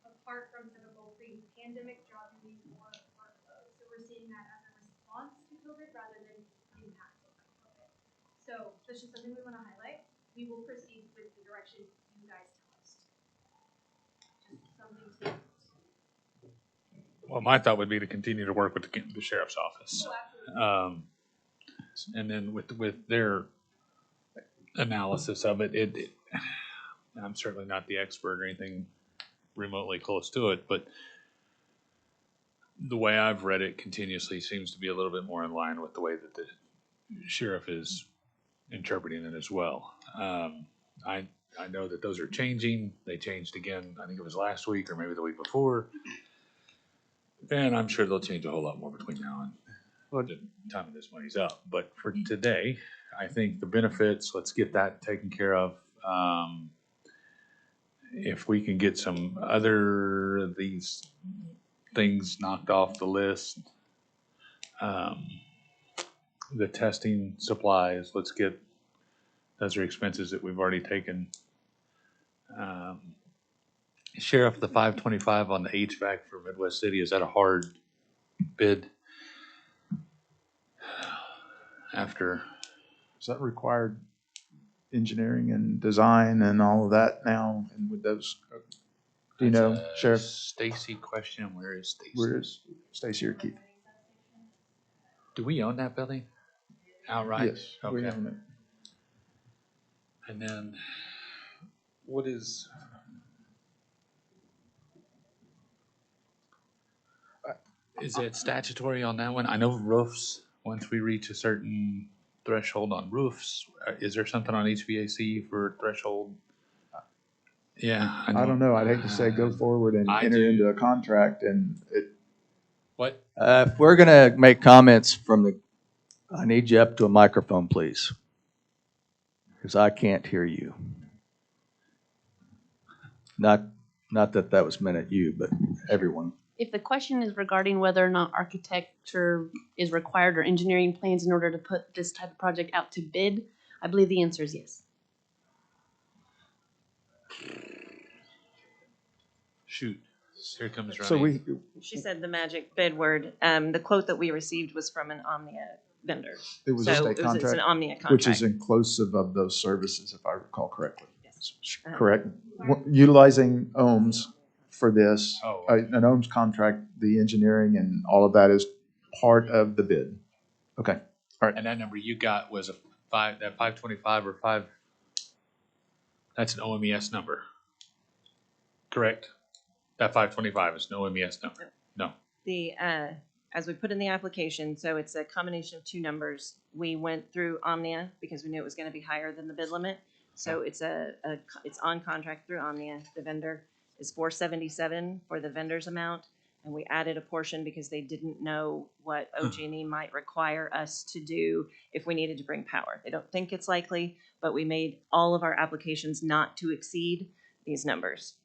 apart from typical pre-pandemic job duties or workload. So we're seeing that as a response to COVID rather than impact of COVID. So that's just something we want to highlight. We will proceed with the direction you guys tell us. Just something to. Well, my thought would be to continue to work with the sheriff's office. And then with their analysis of it, I'm certainly not the expert or anything remotely close to it, but the way I've read it continuously seems to be a little bit more in line with the way that the sheriff is interpreting it as well. I know that those are changing. They changed again, I think it was last week or maybe the week before. And I'm sure they'll change a whole lot more between now and the time of this money's up. But for today, I think the benefits, let's get that taken care of. If we can get some other of these things knocked off the list, the testing supplies, let's get, those are expenses that we've already taken. Sheriff, the 525 on the HVAC for Midwest City, is that a hard bid? After, Is that required engineering and design and all of that now? And with those, do you know, that's a Sheriff? Stacy question, where is Stacy? Where is Stacy or Keith? Do we own that building outright? Yes, we Okay. own it. And then, what is? Is it statutory on that one? I know roofs, once we reach a certain threshold on roofs, is there something on HVAC for threshold? Yeah. I don't know. I'd hate to say go forward and I enter do. into a contract and it, What? If we're gonna make comments I need you up to a microphone, please. Because I can't hear you. Not that was meant at you, but everyone. If the question is regarding whether or not architecture is required or engineering plans in order to put this type of project out to bid, I believe the answer is yes. Shoot, here comes Ronnie. so She said the magic bid word. The quote that we received was from an Omnia vendor. it was a So state it's an contract, Omnia contract. which is inclusive of those services, if I recall correctly. Yes. Correct? Utilizing OHMs for this, Oh. an OHMs contract, the engineering and all of that is part of the bid. Okay, And that number you got was that 525 or 5, that's an OMES number. Correct? That 525 is an OMES number. No. The, as we put in the application, so it's a combination of two numbers. We went through Omnia because we knew it was gonna be higher than the bid limit. So it's it's on contract through Omnia. The vendor is $477 for the vendor's amount. And we added a portion because they didn't know what OG&E might require us to do if we needed to bring power. They don't think it's likely, but we made all of our applications not to exceed these numbers.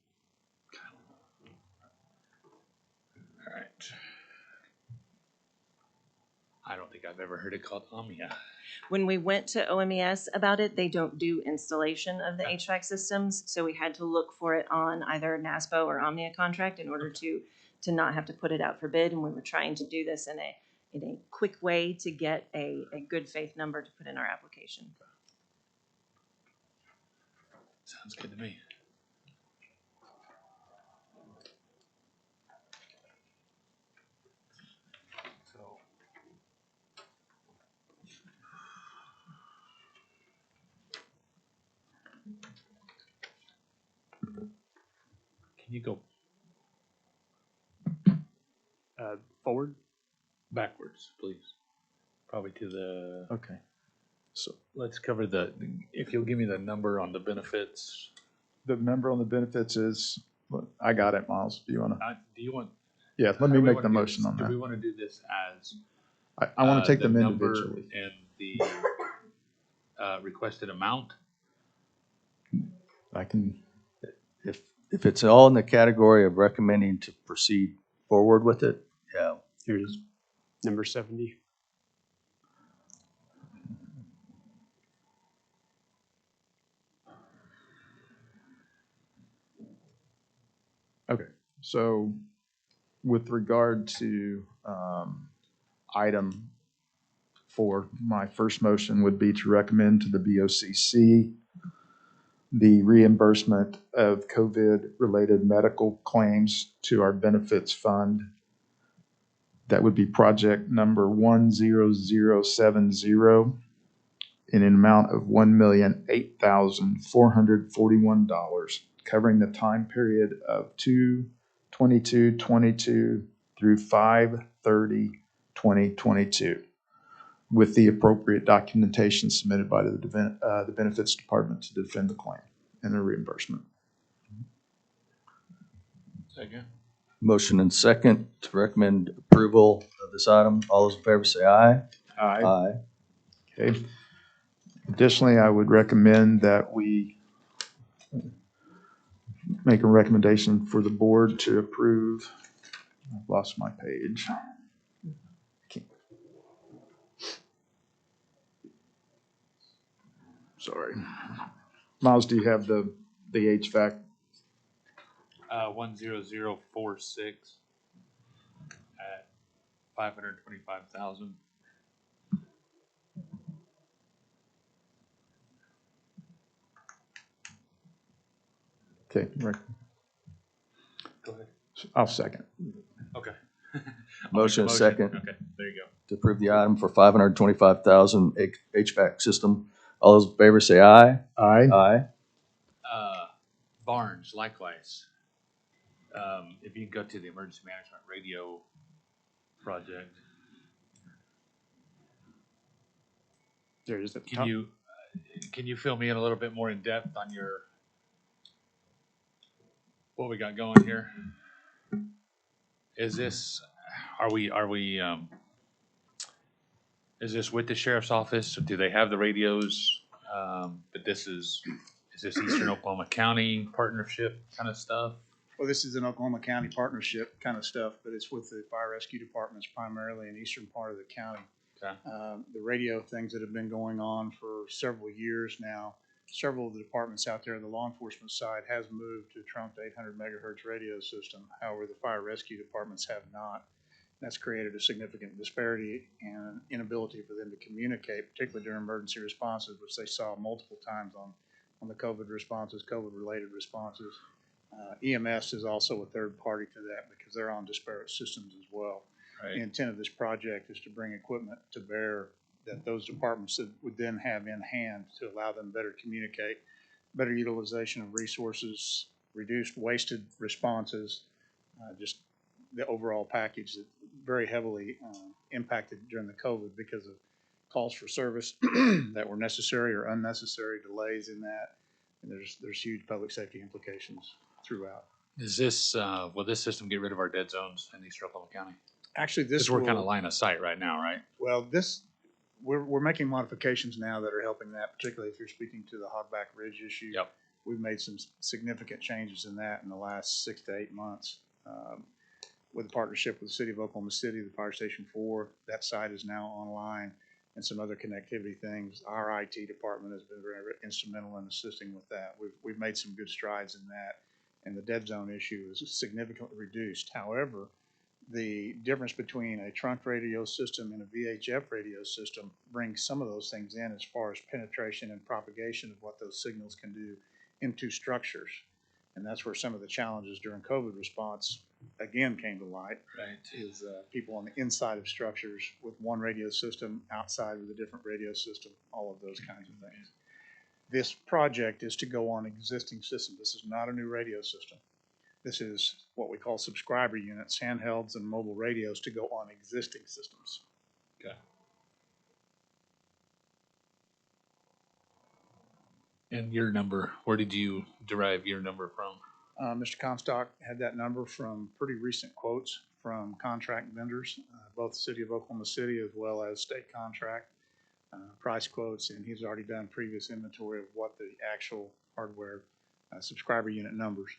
All right. I don't think I've ever heard it called Omnia. When we went to OMES about it, they don't do installation of the HVAC systems, so we had to look for it on either NASPO or Omnia contract in order to not have to put it out for bid. And we were trying to do this in a quick way to get a good faith number to put in our application. Sounds good to me. So, can you go Forward? backwards, please? Probably to the, Okay. So let's cover if you'll give me the number on the benefits. the number on the benefits is, I got it, Miles. Do you want to? Do you want? Yeah, let how me do we make wanna the do motion this? on Do we that. want to do this as? I want to take the them number individually. and the requested amount? I can, If it's all in the category of recommending to proceed forward with it, yeah. Here it is, number 70. okay. So with regard to item 4, my first motion would be to recommend to the BOCC the reimbursement of COVID-related medical claims to our benefits fund. That would be project number 10070 in an amount of $1,008,441, covering the time period of 2/22/22 through 5/30/2022, with the appropriate documentation submitted by the Benefits Department to defend the claim and the reimbursement. Second. Motion and second to recommend approval of this item. All those in favor say aye. Aye. Okay. Additionally, I would recommend that we make a recommendation for the board to approve. I've lost my page. Sorry. Miles, do you have the HVAC? 10046 at 525,000. Okay, right. Go ahead. I'll second. Okay. Motion and second Okay, there you go. to approve the item for $525,000 HVAC system. All those in favor say aye. Aye. Aye. Barnes, likewise. If you can go to the emergency management radio project, There it is at the top. can you fill me in a little bit more in depth on what we got going here? Is this, is this with the sheriff's office? Do they have the radios? But is this Eastern Oklahoma County partnership kind of stuff? Well, this is an Oklahoma County partnership kind of stuff, but it's with the fire rescue departments primarily in the eastern part of the county. Okay. The radio things that have been going on for several years now, several of the departments out there on the law enforcement side has moved to Trump's 800 megahertz radio system. However, the fire rescue departments have not. That's created a significant disparity and inability for them to communicate, particularly during emergency responses, which they saw multiple times on the COVID responses, COVID-related responses. EMS is also a third party to that because they're on disparate systems as well. Right. The intent of this project is to bring equipment to bear that those departments would then have in hand to allow them better communicate, better utilization of resources, reduced wasted responses, just the overall package that very heavily impacted during the COVID because of calls for service that were necessary or unnecessary, delays in that. And there's huge public safety implications throughout. Is this, will this system get rid of our dead zones in East Oklahoma County? Actually, Because this we're kind of will, line of sight right now, right? well, this, we're making modifications now that are helping that, particularly if you're speaking to the Hogback Ridge issue. Yep. We've made some significant changes in that in the last 6 to 8 months. With a partnership with the city of Oklahoma City, the Fire Station 4, that site is now online, and some other connectivity things. Our IT department has been very instrumental in assisting with that. We've made some good strides in that, and the dead zone issue is significantly reduced. However, the difference between a trunk radio system and a VHF radio system brings some of those things in as far as penetration and propagation of what those signals can do into structures. And that's where some of the challenges during COVID response again came to light. Right. Is people on the inside of structures with one radio system, outside with a different radio system, all of those kinds of things. This project is to go on existing systems. This is not a new radio system. This is what we call subscriber units, handhelds and mobile radios to go on existing systems. Okay. And your number, where did you derive your number from? Mr. Comstock had that number from pretty recent quotes from contract vendors, both the city of Oklahoma City as well as state contract price quotes, and he's already done previous inventory of what the actual hardware subscriber unit numbers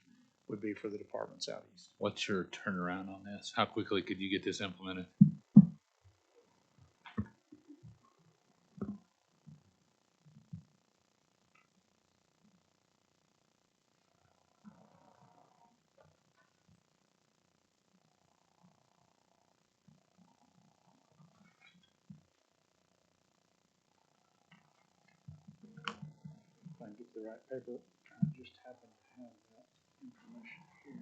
would be for the departments out east. What's your turnaround on this? How quickly could you get this implemented? If I can get the right paper, I just happen to have that information here.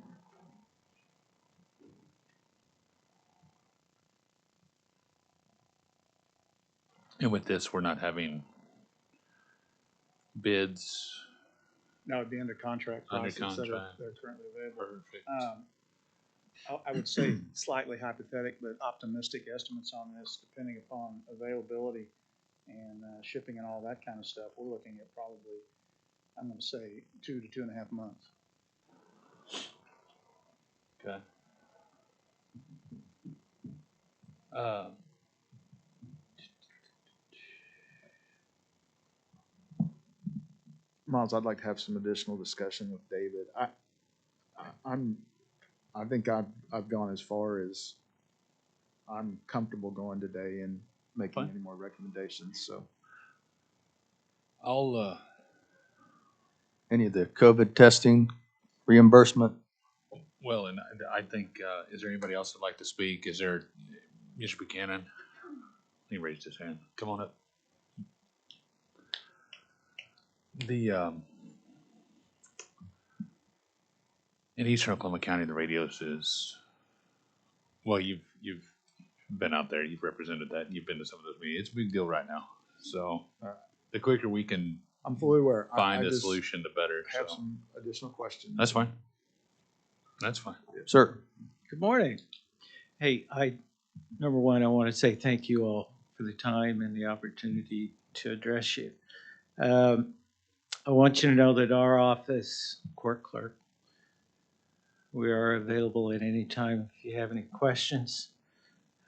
And with this, we're not having bids. Now, at the end of contract Under prices that are contract. that are currently available. Perfect. I would say slightly hypothetical, but optimistic estimates on this, depending upon availability and shipping and all that kind of stuff. We're looking at probably, I'm going to say 2 to 2.5 months. Okay. Miles, I'd like to have some additional discussion with David. I think I've gone as far as I'm comfortable going today and making Fine. any more recommendations, so. I'll, Any of the COVID testing reimbursement? well, and I think, is there anybody else that'd like to speak? Is there, Mr. Buchanan? He raised his hand. Come on up. The, in Eastern Oklahoma County, the radios is, well, you've been out there, you've represented that, you've been to some of those meetings. It's a big deal right now. So the quicker we can I'm fully aware. find I a just solution, the better. have So some additional questions. that's fine. That's fine. Sir, Good morning. Hey, number one, I want to say thank you all for the time and the opportunity to address you. I want you to know that our office, court clerk, we are available at any time if you have any questions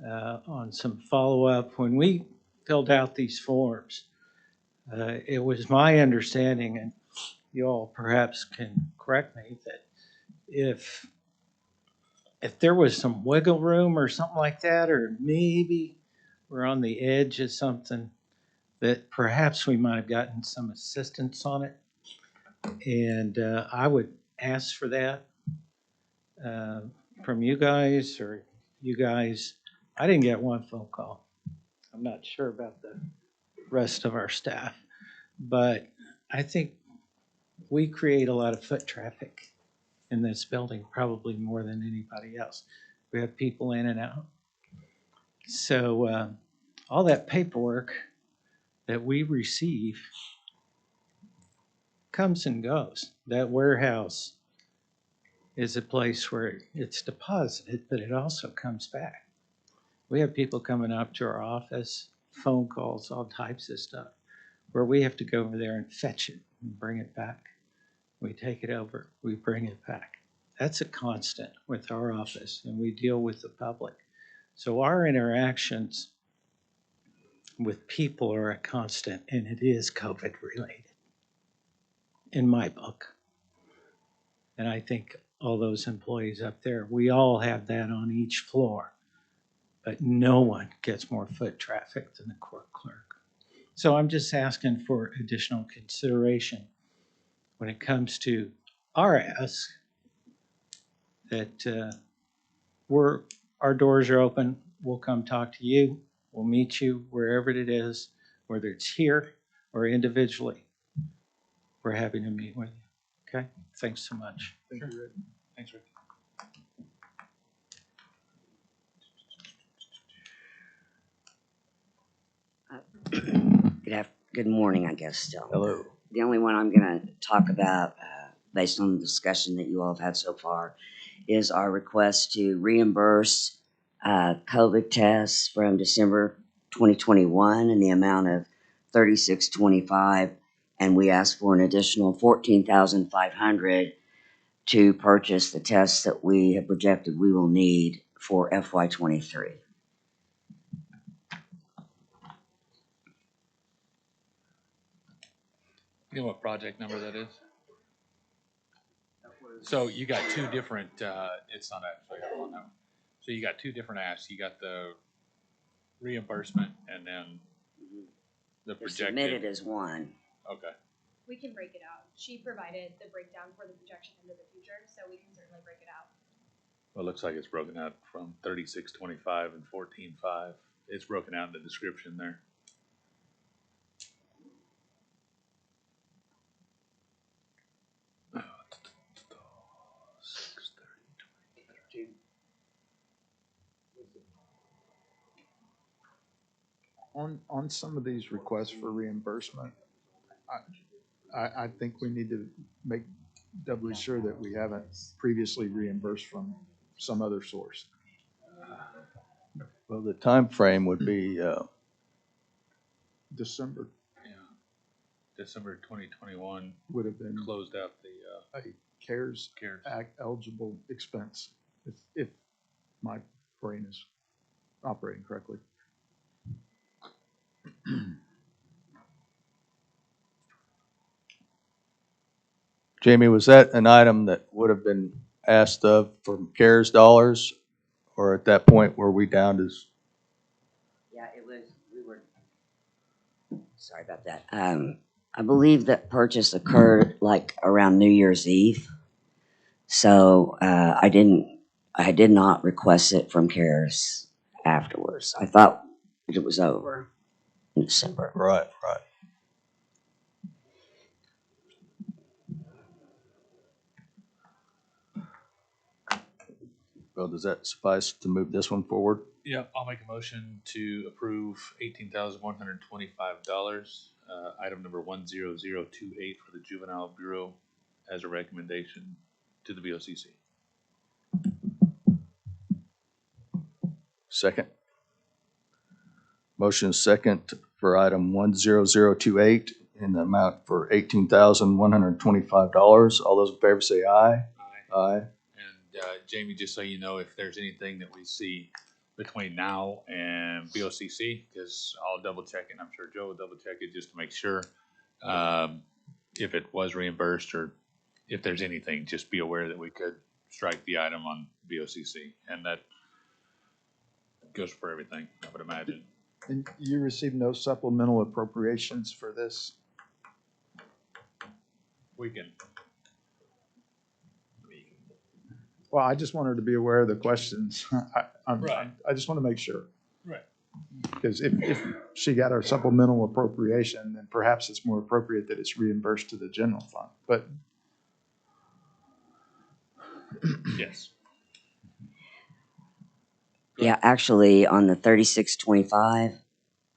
on some follow-up. When we filled out these forms, it was my understanding, and you all perhaps can correct me, that if there was some wiggle room or something like that, or maybe we're on the edge of something, that perhaps we might have gotten some assistance on it. And I would ask for that from you guys or you guys. I didn't get one phone call. I'm not sure about the rest of our staff, but I think we create a lot of foot traffic in this building, probably more than anybody else. We have people in and out. So all that paperwork that we receive comes and goes. That warehouse is a place where it's deposited, but it also comes back. We have people coming up to our office, phone calls, all types of stuff, where we have to go over there and fetch it and bring it back. We take it over, we bring it back. That's a constant with our office, and we deal with the public. So our interactions with people are a constant, and it is COVID related in my book. And I think all those employees up there, we all have that on each floor, but no one gets more foot traffic than the court clerk. So I'm just asking for additional consideration when it comes to our ask that our doors are open. We'll come talk to you. We'll meet you wherever it is, whether it's here or individually. We're happy to meet with you. Okay? Thanks so much. Thank you, Rick. Thanks, Rick. Good morning, I guess, still. Hello. The only one I'm going to talk about, based on the discussion that you all have had so far, is our request to reimburse COVID tests from December 2021 in the amount of $36.25, and we ask for an additional $14,500 to purchase the tests that we have projected we will need for FY23. You know what project number that is? So you got two different, it's not actually on that one. So you got two different asks. You got the reimbursement and then the They're submitted projected. as one. Okay. We can break it out. She provided the breakdown for the projection into the future, so we can certainly break it out. Well, it looks like it's broken out from 36.25 and 14.5. It's broken out in the description there. On some of these requests for reimbursement, I think we need to make doubly sure that we haven't previously reimbursed from some other source. Well, the time frame would be, December Yeah. December 2021 would have been closed out the a CARES CARES. Act eligible expense, if my brain is operating correctly. Jamie, was that an item that would have been asked of from CARES dollars? Or at that point, were we down to, Yeah, we were, sorry about that. I believe that purchase occurred like around New Year's Eve. So, I did not request it from CARES afterwards. I thought it was over in December. right. Well, does that suffice to move this one forward? Yeah, I'll make a motion to approve $18,125. Item number 10028 for the Juvenile Bureau as a recommendation to the VOCC. Second. Motion second for item 10028 in the amount for $18,125. All those in favor say aye. Aye. And Jamie, just so you know, if there's anything that we see between now and VOCC, because I'll double check it, and I'm sure Joe will double check it just to make sure if it was reimbursed or if there's anything, just be aware that we could strike the item on VOCC, and that goes for everything, I would imagine. And you received no supplemental appropriations for this? We can. Well, I just want her to be aware of the questions. Right. I just want to make sure. Right. Because if she got our supplemental appropriation, then perhaps it's more appropriate that it's reimbursed to the general fund. But Yes. Yeah, actually, on the 3625,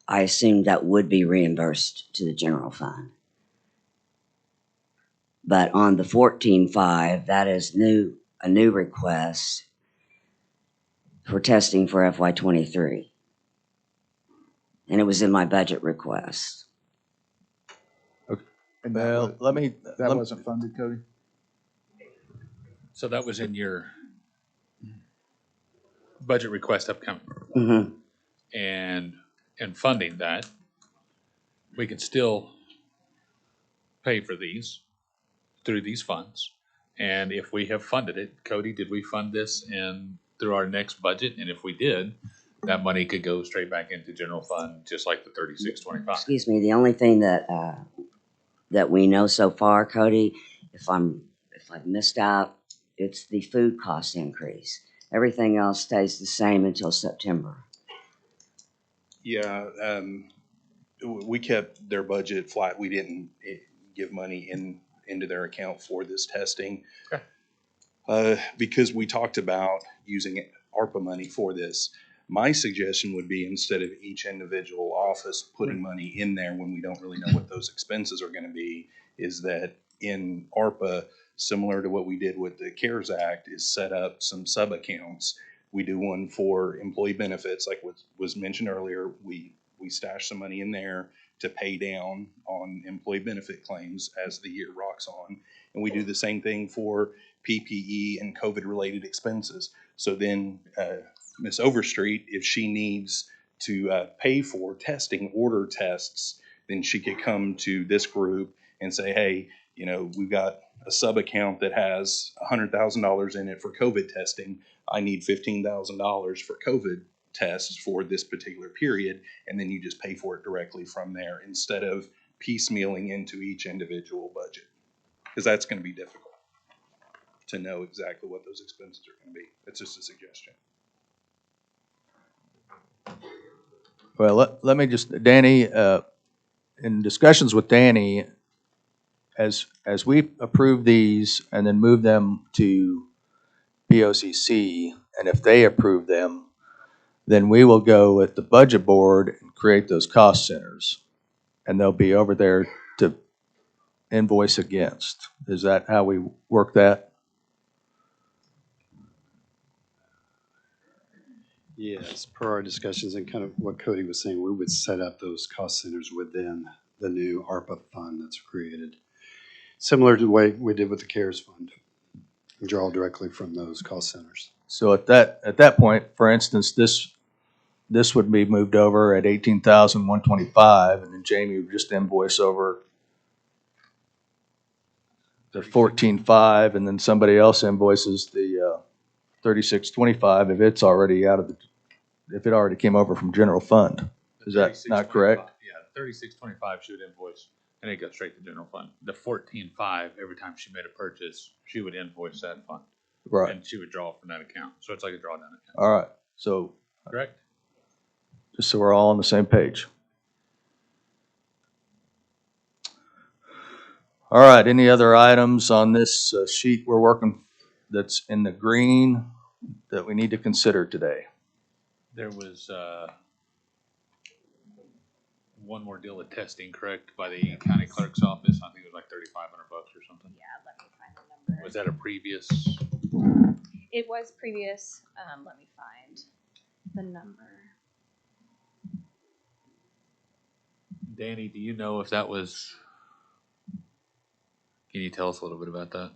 I assumed that would be reimbursed to the general fund. But on the 14.5, that is a new request for testing for FY23. And it was in my budget request. and Well, that let me, wasn't funded, Cody? So that was in your budget request upcoming. Mm-hmm. And funding that, we can still pay for these through these funds. And if we have funded it, Cody, did we fund this through our next budget? And if we did, that money could go straight back into general fund, just like the 3625. Excuse me, the only thing that, that we know so far, Cody, if I've missed out, it's the food cost increase. Everything else stays the same until September. Yeah, we kept their budget flat. We didn't give money into their account for this testing. Okay. Because we talked about using ARPA money for this. My suggestion would be, instead of each individual office putting money in there when we don't really know what those expenses are going to be, is that in ARPA, similar to what we did with the CARES Act, is set up some sub-accounts. We do one for employee benefits, like what was mentioned earlier. We stash some money in there to pay down on employee benefit claims as the year rocks on. And we do the same thing for PPE and COVID-related expenses. So then Ms. Overstreet, if she needs to pay for testing, order tests, then she could come to this group and say, hey, you know, we've got a sub-account that has $100,000 in it for COVID testing. I need $15,000 for COVID tests for this particular period, and then you just pay for it directly from there instead of piecemealing into each individual budget, because that's going to be difficult to know exactly what those expenses are going to be. It's just a suggestion. Well, let me just, Danny, in discussions with Danny, as we approve these and then move them to BOCC, and if they approve them, then we will go with the budget board and create those cost centers. And they'll be over there to invoice against. Is that how we work that? Yes, per our discussions and kind of what Cody was saying, we would set up those cost centers within the new ARPA fund that's created. Similar to the way we did with the CARES fund. We draw directly from those cost centers. So at that point, for instance, this would be moved over at $18,125, and then Jamie would just invoice over the $14,500, and then somebody else invoices the $36.25 if it's already if it already came over from general fund. Is that not correct? Yeah, 3625 she would invoice, and it goes straight to general fund. The 14.5, every time she made a purchase, she would invoice that fund. Right. And she would draw from that account. So it's like a drawdown account. All right. So Correct? just so we're all on the same page. All right. Any other items on this sheet we're working that's in the green that we need to consider today? There was one more deal with testing, correct, by the county clerk's office. I think it was like $3,500 or something. Yeah, let me find the number. Was that a previous? It was previous, let me find the number. Danny, do you know if that was? Can you tell us a little bit about that?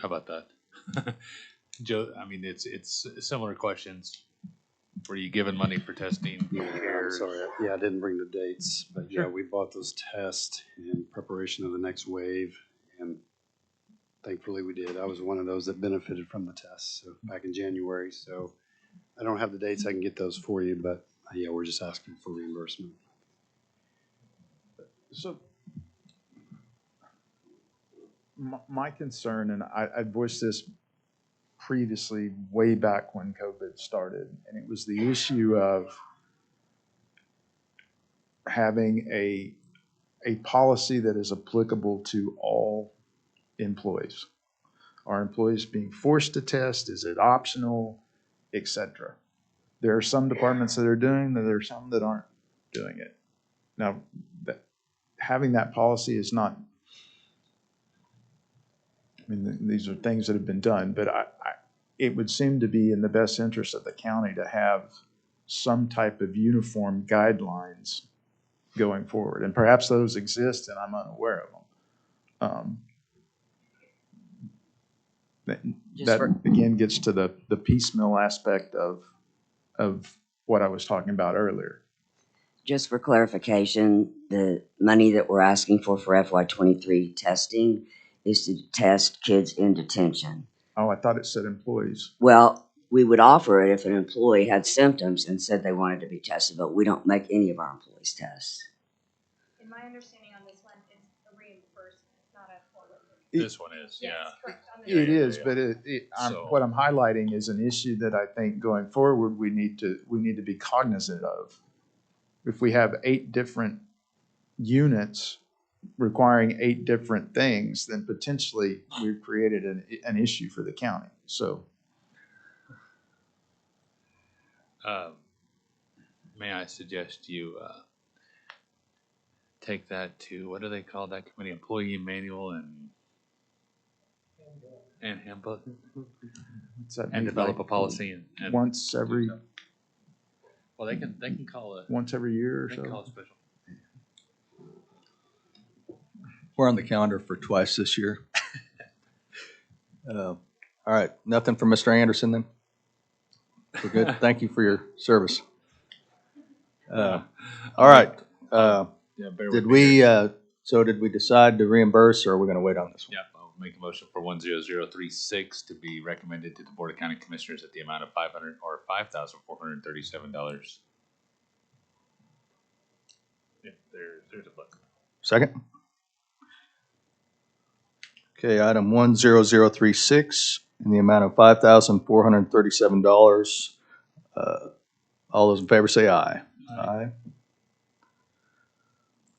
How about that? Joe, I mean, it's similar questions. Were you given money for testing? I'm sorry, I didn't bring the dates, but yeah, we bought those tests in preparation of the next wave, and thankfully we did. I was one of those that benefited from the tests back in January, so I don't have the dates. I can get those for you, but yeah, we're just asking for reimbursement. So my concern, and I voiced this previously way back when COVID started, and it was the issue of having a policy that is applicable to all employees. Are employees being forced to test? Is it optional, etc.? There are some departments that are doing that, there are some that aren't doing it. Now, having that policy is not, I mean, these are things that have been done, but it would seem to be in the best interest of the county to have some type of uniform guidelines going forward. And perhaps those exist and I'm unaware of them. Just for, again gets to the piecemeal aspect of what I was talking about earlier. just for clarification, the money that we're asking for FY23 testing is to test kids in detention. Oh, I thought it said employees. Well, we would offer it if an employee had symptoms and said they wanted to be tested, but we don't make any of our employees test. In my understanding on this one, it's a reimbursement, it's not a full. This one is, yeah. Yes, correct. On the- It Yeah, is, yeah. but So- what I'm highlighting is an issue that I think going forward we need to be cognizant of. If we have 8 different units requiring 8 different things, then potentially we've created an issue for the county. So May I suggest you take that to, what do they call that committee? Employee manual and handbook? what's that And mean, develop a like policy and once every well, they can call a, year or they can call so. a special. We're on the calendar for twice this year. All right, nothing from Mr. Anderson then? We're good. Thank you for your service. All right. Yeah, bear with Did me here. we, so did we decide to reimburse or are we going to wait on this one? Yep, I'll make a motion for 10036 to be recommended to the Board of County Commissioners at the amount of $5,437. If there's a book. Second? Okay, item 10036 in the amount of $5,437. All those in favor say aye. Aye.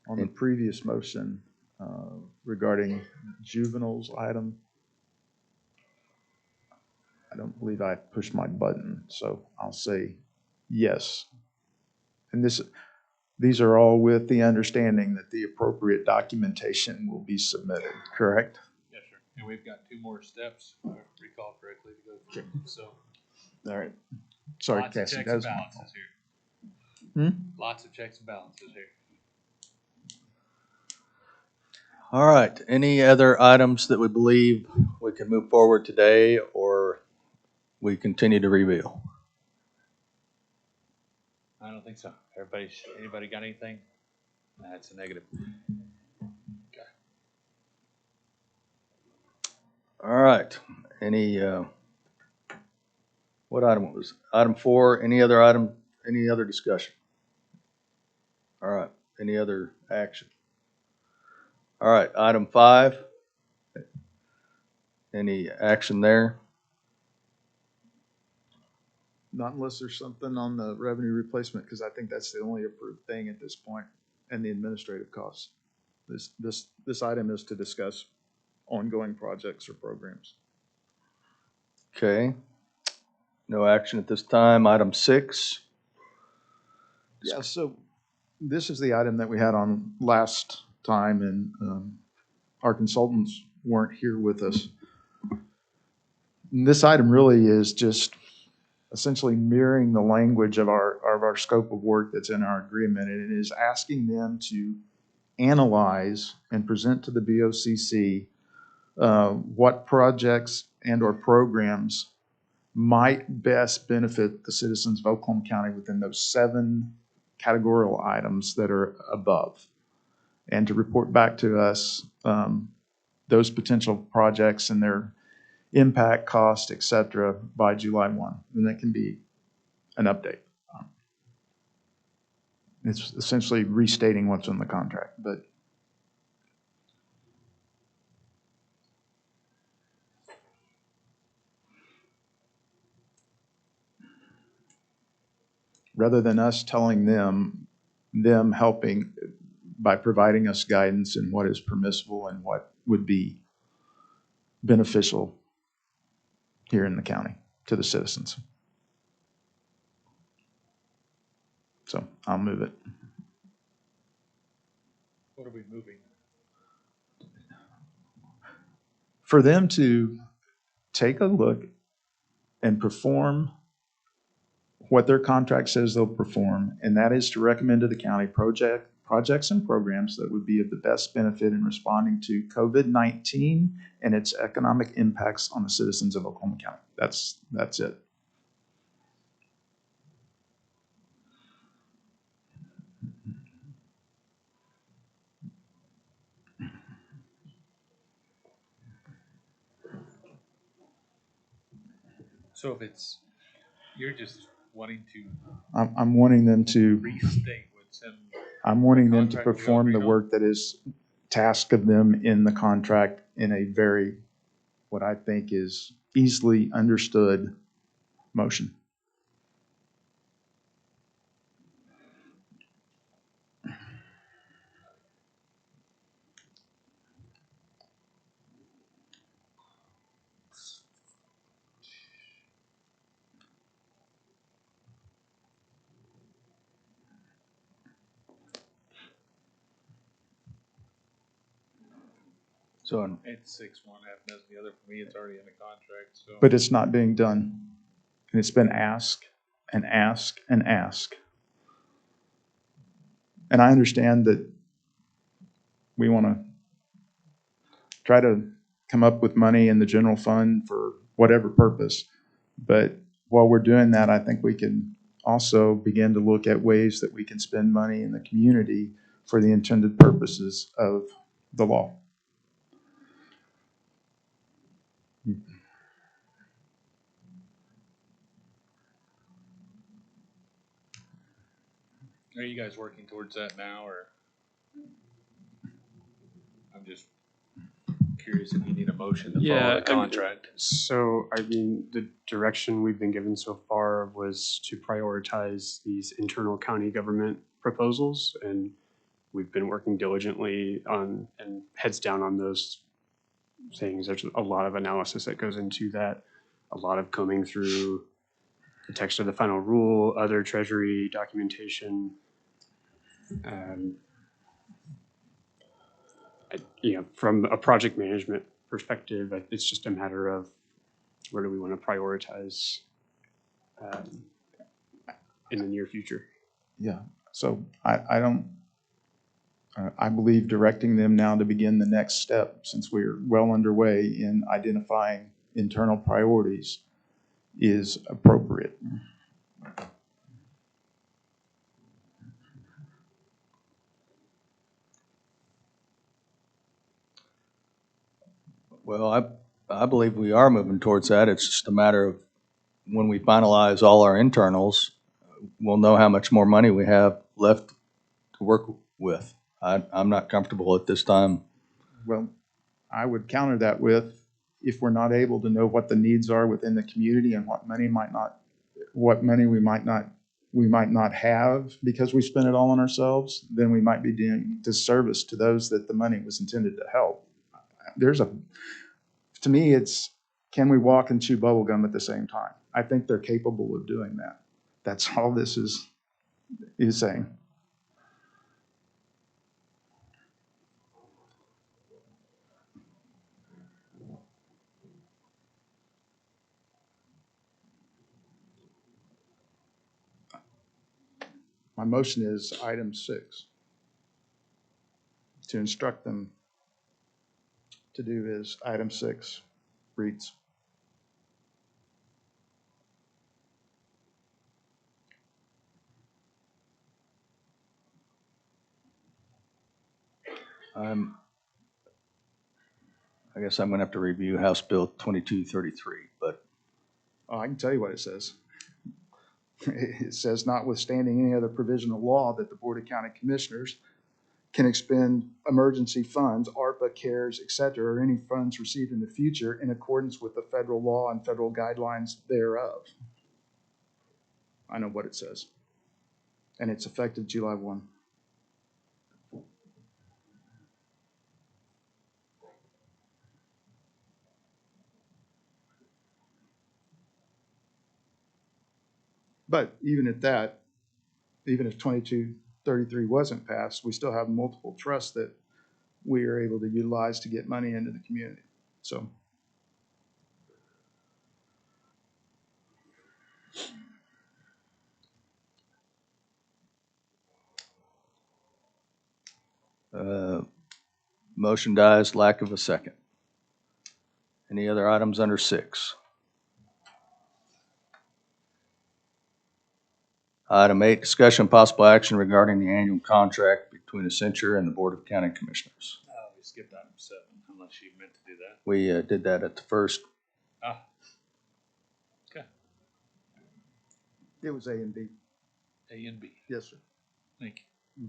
On the previous motion regarding juveniles item, I don't believe I pushed my button, so I'll say yes. And these are all with the understanding that the appropriate documentation will be submitted, correct? Yes, sir. And we've got 2 more steps, if I recall correctly, to go through, so. All right. Sorry, Lots of Cassie. checks That and was my fault. balances here. Hmm? Lots of checks and balances here. All right, any other items that we believe we can move forward today or we continue to reveal? I don't think so. Anybody got anything? That's a negative. Okay. All right, any, what item was, item 4, any other discussion? All right, any other action? All right, item 5, any action there? Not unless there's something on the revenue replacement, because I think that's the only approved thing at this point, and the administrative costs. This item is to discuss ongoing projects or programs. Okay, no action at this time. Item 6. Yeah, so this is the item that we had on last time, and our consultants weren't here with us. And this item really is just essentially mirroring the language of our scope of work that's in our agreement, and it is asking them to analyze and present to the BOCC what projects and or programs might best benefit the citizens of Oklahoma County within those 7 categorical items that are above, and to report back to us those potential projects and their impact, cost, et cetera, by July 1. And that can be an update. It's essentially restating what's in the contract, but rather than us telling them helping by providing us guidance in what is permissible and what would be beneficial here in the county to the citizens. So I'll move it. What are we moving? For them to take a look and perform what their contract says they'll perform, and that is to recommend to the county projects projects and programs that would be of the best benefit in responding to COVID-19 and its economic impacts on the citizens of Oklahoma County. That's it. So if it's, you're just wanting to I'm wanting them to, restate what's in. I'm wanting them to contract we perform the agreed on? work that is tasked of them in the contract in a very, what I think is easily understood motion. So, It's 6-1, half dozen the other. For me, it's already in the contract, so. But it's not being done. And it's been asked and asked and asked. And I understand that we want to try to come up with money in the general fund for whatever purpose. But while we're doing that, I think we can also begin to look at ways that we can spend money in the community for the intended purposes of the law. Are you guys working towards that now, or? I'm just curious if you need a motion to follow Yeah, the contract. So, I mean, the direction we've been given so far was to prioritize these internal county government proposals, and we've been working diligently on and heads down on those things. There's a lot of analysis that goes into that, a lot of combing through the text of the final rule, other Treasury documentation. From a project management perspective, it's just a matter of where do we want to prioritize in the near future. Yeah, so I believe directing them now to begin the next step, since we're well underway in identifying internal priorities, is appropriate. well, I believe we are moving towards that. It's just a matter of when we finalize all our internals, we'll know how much more money we have left to work with. I'm not comfortable at this time. Well, I would counter that with, if we're not able to know what the needs are within the community and what money we might not have because we spent it all on ourselves, then we might be doing disservice to those that the money was intended to help. To me, it's, can we walk and chew bubble gum at the same time? I think they're capable of doing that. That's all this is saying. My motion is item 6. To instruct them to do as item 6 reads. I guess I'm gonna have to review House Bill 2233, but Oh, I can tell you what it says. It says, notwithstanding any other provision of law, that the Board of County Commissioners can expend emergency funds, ARPA, CARES, et cetera, or any funds received in the future in accordance with the federal law and federal guidelines thereof. I know what it says. And it's effective July 1. But even at that, even if 2233 wasn't passed, we still have multiple trusts that we are able to utilize to get money into the community. So Motion dies, lack of a second. Any other items under 6? Item 8, discussion possible action regarding the annual contract between Accenture and the Board of County Commissioners. We skipped item 7, unless you meant to do that. We did that at the first. Ah. Okay, It was A and B. A and B. Yes, sir. Thank you.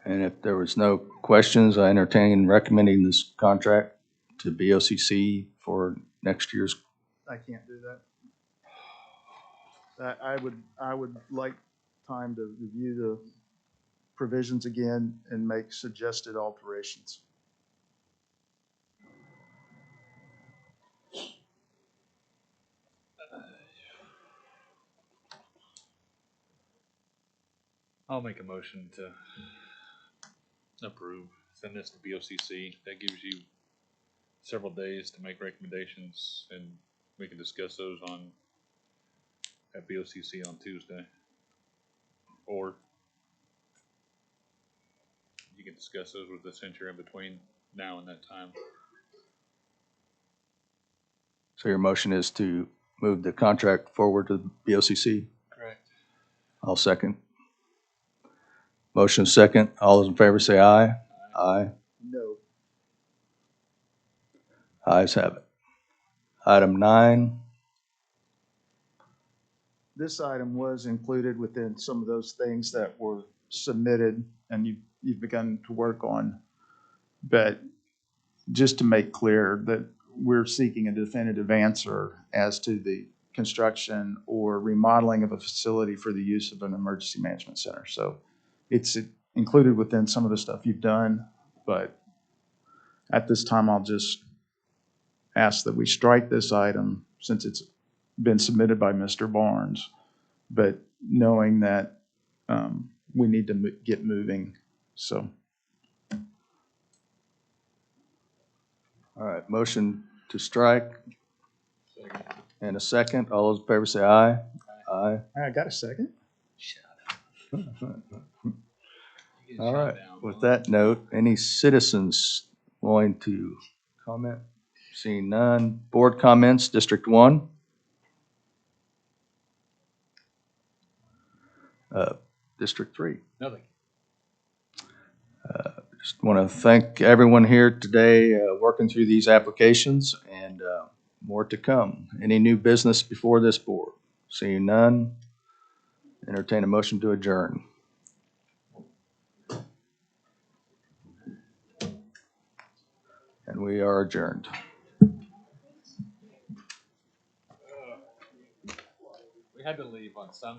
And if there was no questions, I entertain recommending this contract to BOCC for next year's. I can't do that. I would like time to review the provisions again and make suggested alterations. I'll make a motion to approve, send this to BOCC. That gives you several days to make recommendations, and we can discuss those at BOCC on Tuesday. Or you can discuss those with Accenture in between now and that time. So your motion is to move the contract forward to BOCC? Correct. I'll second. Motion second. All those in favor say aye. Aye. No. Ayes have it. Item 9. This item was included within some of those things that were submitted and you've begun to work on. But just to make clear that we're seeking a definitive answer as to the construction or remodeling of a facility for the use of an emergency management center. So it's included within some of the stuff you've done, but at this time, I'll just ask that we strike this item since it's been submitted by Mr. Barnes, but knowing that we need to get moving. So. All right, motion to strike. And a second. All those in favor say aye. Aye. I got a second. All right, with that note, any citizens willing to comment? Seeing none. Board comments, District 1. District 3. Nothing. Just want to thank everyone here today working through these applications, and more to come. Any new business before this board? Seeing none, entertain a motion to adjourn. And we are adjourned. We had to leave on some